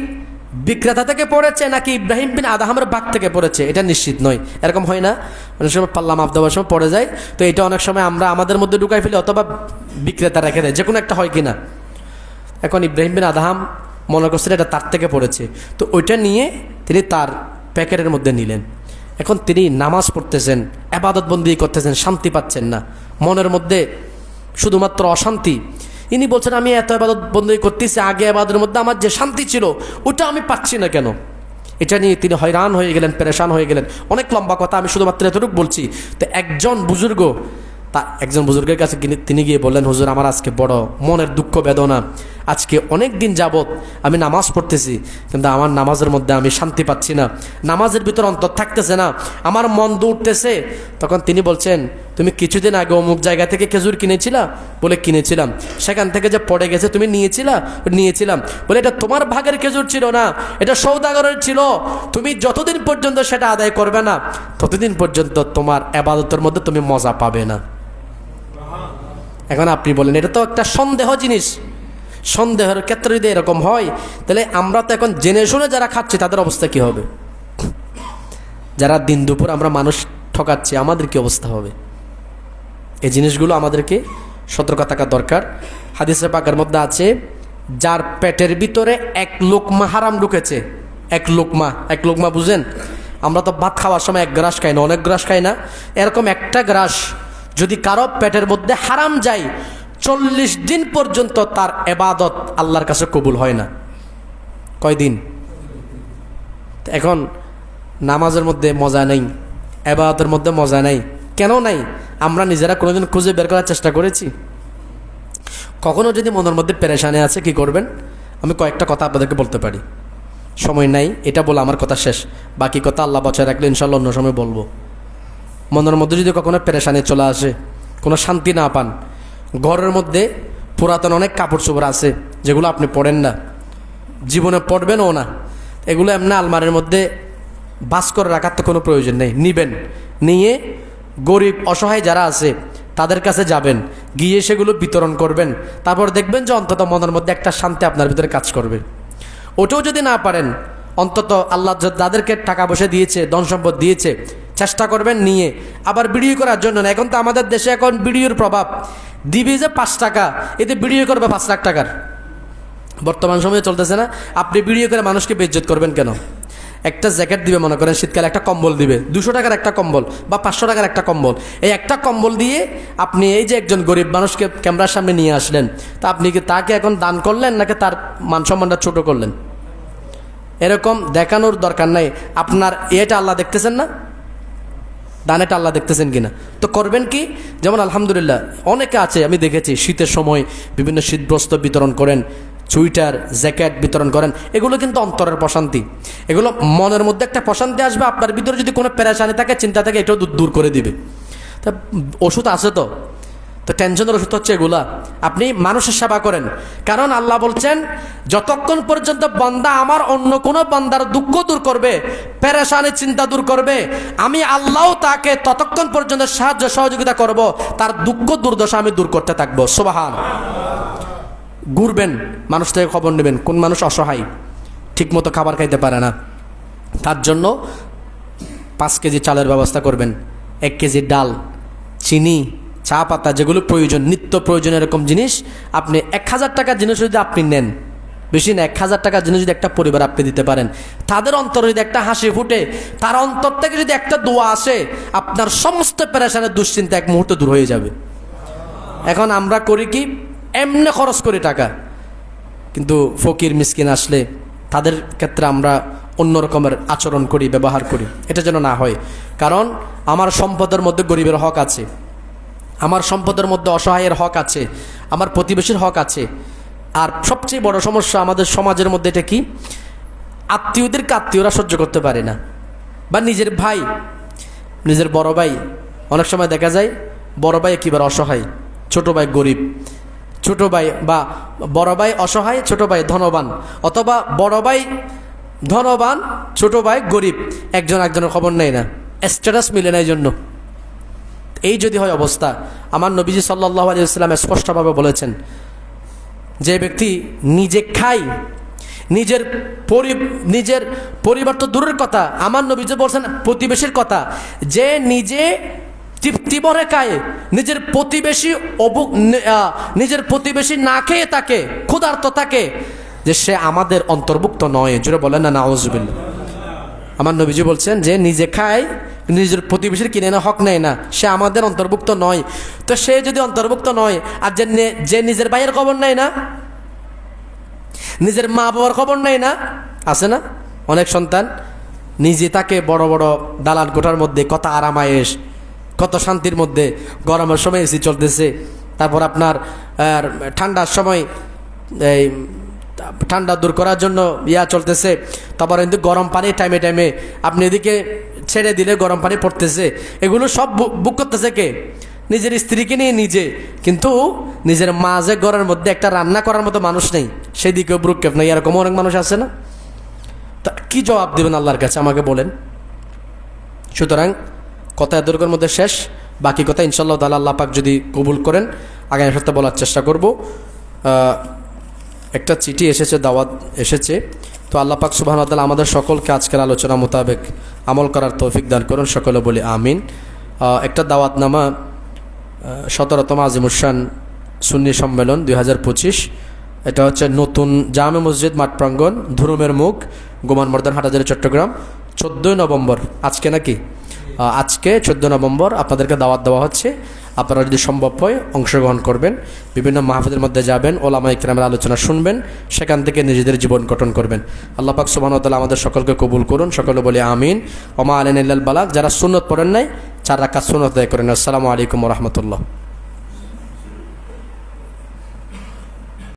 বিক্রেতা থেকে পড়েছে নাকি ইব্রাহিম বিন আদহামের বাগ থেকে পড়েছে, এটা নিশ্চিত নয়। এরকম হয় না, অনেক সময় পাল্লা মাপ দেওয়ার সময় পড়ে যায়, তো এটা অনেক সময় আমরা আমাদের মধ্যে ঢুকাই ফেলি, অথবা বিক্রেতা রেখে দেয়, যে কোনো একটা হয় কিনা। এখন ইব্রাহিম বিন আদহাম মনে করছেন এটা তার থেকে পড়েছে, তো ওইটা নিয়ে তিনি তার প্যাকেটের মধ্যে নিলেন। এখন তিনি নামাজ পড়তেছেন, ইবাদত বন্দি করতেছেন, শান্তি পাচ্ছেন না, মনের মধ্যে শুধুমাত্র অশান্তি। ইনি বলছেন, আমি এত ইবাদত বন্দি করতেছি, আগে ইবাদতের মধ্যে আমার যে শান্তি ছিল ওটা আমি পাচ্ছি না কেন? এটা নিয়ে তিনি হয়রান হয়ে গেলেন, পেরেশান হয়ে গেলেন। অনেক লম্বা কথা, আমি শুধুমাত্র এতটুকু বলছি। তো একজন বুজুর্গের কাছে তিনি গিয়ে বললেন, হুজুর আমার আজকে বড় মনের দুঃখ বেদনা, আজকে অনেক দিন যাবত আমি নামাজ পড়তেছি, কিন্তু আমার নামাজের মধ্যে আমি শান্তি পাচ্ছি না, নামাজের ভিতর অন্তর থাকতেছে না, আমার মন উঠতেছে। তখন তিনি বলছেন, তুমি কিছুদিন আগে অমুক জায়গা থেকে খেজুর কিনেছিলা? বলে কিনেছিলাম। সেখান থেকে যে পড়ে গেছে তুমি নিয়েছিলা? নিয়েছিলাম। বলে এটা তোমার ভাগের খেজুর ছিল না, এটা সওদাগরের ছিল। তুমি যতদিন পর্যন্ত সেটা আদায় করবে না, ততদিন পর্যন্ত তোমার ইবাদতের মধ্যে তুমি মজা পাবে না। এখন আপনি বলেন, এটা তো একটা সন্দেহ জিনিস। সন্দেহের ক্ষেত্রে যদি এরকম হয়, তাহলে আমরা তো এখন জেনে শুনে যারা খাচ্ছি তাদের অবস্থা কি হবে? যারা দিন দুপুর আমরা মানুষ ঠকাচ্ছি, আমাদের কি অবস্থা হবে? এই জিনিসগুলো আমাদেরকে সতর্ক থাকা দরকার। হাদিসে পাকের মধ্যে আছে, যার পেটের ভিতরে এক লোকমা হারাম ঢুকেছে, এক লোকমা বুঝেন? আমরা তো ভাত খাওয়ার সময় এক গ্রাস খাই না, অনেক গ্রাস খাই না, এরকম একটা গ্রাস যদি কারো পেটের মধ্যে হারাম যায়, 40 দিন পর্যন্ত তার ইবাদত আল্লাহর কাছে কবুল হয় না। কয়দিন? এখন নামাজের মধ্যে মজা নেই, ইবাদতের মধ্যে মজা নেই। কেন নাই? আমরা নিজেরা কোনোদিন খুঁজে বের করার চেষ্টা করেছি? কখনো যদি মনের মধ্যে পেরেশানি আছে, কি করবেন? আমি কয়েকটা কথা আপনাদেরকে বলতে পারি, সময় নাই, এটা বলে আমার কথা শেষ। বাকি কথা আল্লাহ বাঁচায় রাখলে ইনশাল্লাহ অন্য সময় বলবো। মনের মধ্যে যদি কখনো পেরেশানি চলে আসে, কোনো শান্তি না পান, ঘরের মধ্যে পুরাতন অনেক কাপড় চোপড় আছে যেগুলো আপনি পরেন না, জীবনে পরবেনও না, এগুলো এমনি আলমারির মধ্যে বাস করে রাখার তো কোনো প্রয়োজন নেই। নিবেন, নিয়ে গরিব অসহায় যারা আছে তাদের কাছে যাবেন, গিয়ে সেগুলো বিতরণ করবেন। তারপর দেখবেন যে অন্তত মনের মধ্যে একটা শান্তি আপনার ভিতরে কাজ করবে। ওটাও যদি না পারেন, অন্তত আল্লাহ যাদেরকে টাকা পয়সা দিয়েছে, ধন সম্পদ দিয়েছে, চেষ্টা করবেন নিয়ে আবার ভিডিও করার জন্য না। এখন তো আমাদের দেশে এখন ভিডিওর প্রভাব, দিবি যে 5 টাকা, এতে ভিডিও করবে 5 লাখ টাকার। বর্তমান সময়ে চলতেছে না? আপনি ভিডিও করে মানুষকে বেইজ্জত করবেন কেন? একটা জ্যাকেট দিবে, মনে করেন শীতকালে একটা কম্বল দিবে, 200 টাকার একটা কম্বল বা 500 টাকার একটা কম্বল। এই একটা কম্বল দিয়ে আপনি এই যে একজন গরিব মানুষকে ক্যামেরার সামনে নিয়ে আসলেন, তা আপনি কি তাকে এখন দান করলেন নাকি তার মান সম্মানটা ছোট করলেন? এরকম দেখানোর দরকার নাই। আপনার এটা আল্লাহ দেখতেছেন না? দানেটা আল্লাহ দেখতেছেন কিনা? তো করবেন কি? যেমন আলহামদুলিল্লাহ অনেকে আছে, আমি দেখেছি শীতের সময় বিভিন্ন শীতবস্ত্র বিতরণ করেন, সুইটার জ্যাকেট বিতরণ করেন। এগুলো কিন্তু অন্তরের প্রশান্তি, এগুলো মনের মধ্যে একটা প্রশান্তি আসবে। আপনার ভিতরে যদি কোনো পেরেশানি থাকে, চিন্তা থাকে, এটাও দূর করে দিবে। তা ওষুধ আছে তো টেনশনের ওষুধ হচ্ছে এগুলা। আপনি মানুষের সেবা করেন, কারণ আল্লাহ বলছেন, যতক্ষণ পর্যন্ত বান্দা আমার অন্য কোনো বান্দার দুঃখ দূর করবে, পেরেশানি চিন্তা দূর করবে, আমি আল্লাহ তাকে ততক্ষণ পর্যন্ত সাহায্য সহযোগিতা করব, তার দুঃখ দুর্দশা আমি দূর করতে থাকবো। সুবহান। ঘুরবেন, মানুষ থেকে খবর নেবেন, কোন মানুষ অসহায়, ঠিকমতো খাবার খাইতে পারে না, তার জন্য 5 কেজি চালের ব্যবস্থা করবেন, 1 কেজি ডাল, চিনি, চা পাতা, যেগুলো প্রয়োজন, নিত্য প্রয়োজন এরকম জিনিস। আপনি 1000 টাকার জিনিস যদি আপনি নেন, বেশি না, 1000 টাকার জিনিস যদি একটা পরিবার আপনি দিতে পারেন, তাদের অন্তরে যদি একটা হাসি ফুটে, তার অন্তর থেকে যদি একটা দোয়া আসে, আপনার সমস্ত পেরেশানের দুশ্চিন্তা এক মুহূর্তে দূর হয়ে যাবে। এখন আমরা করি কি? এমনি খরচ করি টাকা, কিন্তু ফকির মিসকিন আসলে তাদের ক্ষেত্রে আমরা অন্য রকমের আচরণ করি, ব্যবহার করি। এটা যেন না হয়, কারণ আমার সম্পদের মধ্যে গরিবের হক আছে, আমার সম্পদের মধ্যে অসহায়ের হক আছে, আমার প্রতিবেশীর হক আছে। আর সবচেয়ে বড় সমস্যা আমাদের সমাজের মধ্যে এটা কি? আত্মীয়দেরকে আত্মীয়রা সহ্য করতে পারে না, বা নিজের ভাই, নিজের বড় ভাই, অনেক সময় দেখা যায় বড় ভাই একেবারে অসহায়, ছোট ভাই গরিব, ছোট ভাই বা বড় ভাই অসহায়, ছোট ভাই ধনবান, অথবা বড় ভাই ধনবান, ছোট ভাই গরিব, একজন একজনের খবর নেয় না, স্ট্যাটাস মিলে না। এই জন্য এই যদি হয় অবস্থা, আমার নবীজি সাল্লাল্লাহু আলাইহি ওয়াসাল্লাম স্পষ্টভাবে বলেছেন, যে ব্যক্তি নিজে খায়, নিজের পরিবার তো দূরের কথা, আমার নবীজি বলছেন প্রতিবেশীর কথা, যে নিজে তৃপ্তি ভরে খায়, নিজের প্রতিবেশী না খেয়ে থাকে, ক্ষুধার্ত থাকে, যে সে আমাদের অন্তর্ভুক্ত নয়। জোরে বলেন না নাউজুবিল্লাহ। আমার নবীজি বলছেন, যে নিজে খায়, নিজের প্রতিবেশীর কিনে না, হক নেয় না, সে আমাদের অন্তর্ভুক্ত নয়। তো সে যদি অন্তর্ভুক্ত নয়, আর যে নিজের ভাইয়ের খবর নেয় না, নিজের মা বাবার খবর নেয় না, আছে না অনেক সন্তান, নিজে তাকে বড় বড় দালান কোঠার মধ্যে কত আরামায়েশ, কত শান্তির মধ্যে, গরমের সময় এসি চলতেছে, তারপর আপনার ঠান্ডার সময় এই ঠান্ডা দূর করার জন্য চলতেছে, তারপর কিন্তু গরম পানি টাইমে টাইমে আপনি এদিকে ছেড়ে দিলে গরম পানি পড়তেছে, এগুলো সব বুক করতেছে কে? নিজের স্ত্রীকে নিয়ে নিজে। কিন্তু নিজের মাঝে ঘরের মধ্যে একটা রান্না করার মতো মানুষ নেই, সেই দিকেও ব্রুক্ষেপ নেই। এরকম অনেক মানুষ আছে না? তা কি জবাব দেবেন আল্লাহর কাছে আমাকে বলেন? সুতরাং কথা এতটুকুর মধ্যে শেষ। বাকি কথা ইনশাআল্লাহ তাআলা আল্লাহ পাক যদি কবুল করেন আগামী সপ্তাহে বলার চেষ্টা করব। একটা চিঠি এসেছে, দাওয়াত এসেছে। তো আল্লাহ পাক সুবহানাহু ওয়া তাআলা আমাদের সকলকে আজকের আলোচনা মোতাবেক আমল করার তৌফিক দান করুন, সকলে বলি আমিন। একটা দাওয়াতনামা 17তম আজিমুশান সুন্নি সম্মেলন 2025, এটা হচ্ছে নতুন জামে মসজিদ মাঠ প্রাঙ্গণ, ধুরুমের মুখ, গোমান মর্দান, হাটহাজারী, চট্টগ্রাম। 14 নভেম্বর আজকে নাকি? আজকে 14 নভেম্বর আপনাদেরকে দাওয়াত দেওয়া হচ্ছে। আপনারা যদি সম্ভব হয় অংশগ্রহণ করবেন, বিভিন্ন মাহফিলের মধ্যে যাবেন, ওলামায়ে কেরামের আলোচনা শুনবেন, সেখান থেকে নিজেদের জীবন গঠন করবেন। আল্লাহ পাক সুবহানাহু ওয়া তাআলা আমাদের সকলকে কবুল করুন, সকলে বলি আমিন। ওমা আলাইনা ইল্লাল বালাগ। যারা সুন্নত পড়েন নাই 4 রাকাত সুন্নত আদায় করেন। আসসালামু আলাইকুম ওয়া রাহমাতুল্লাহ।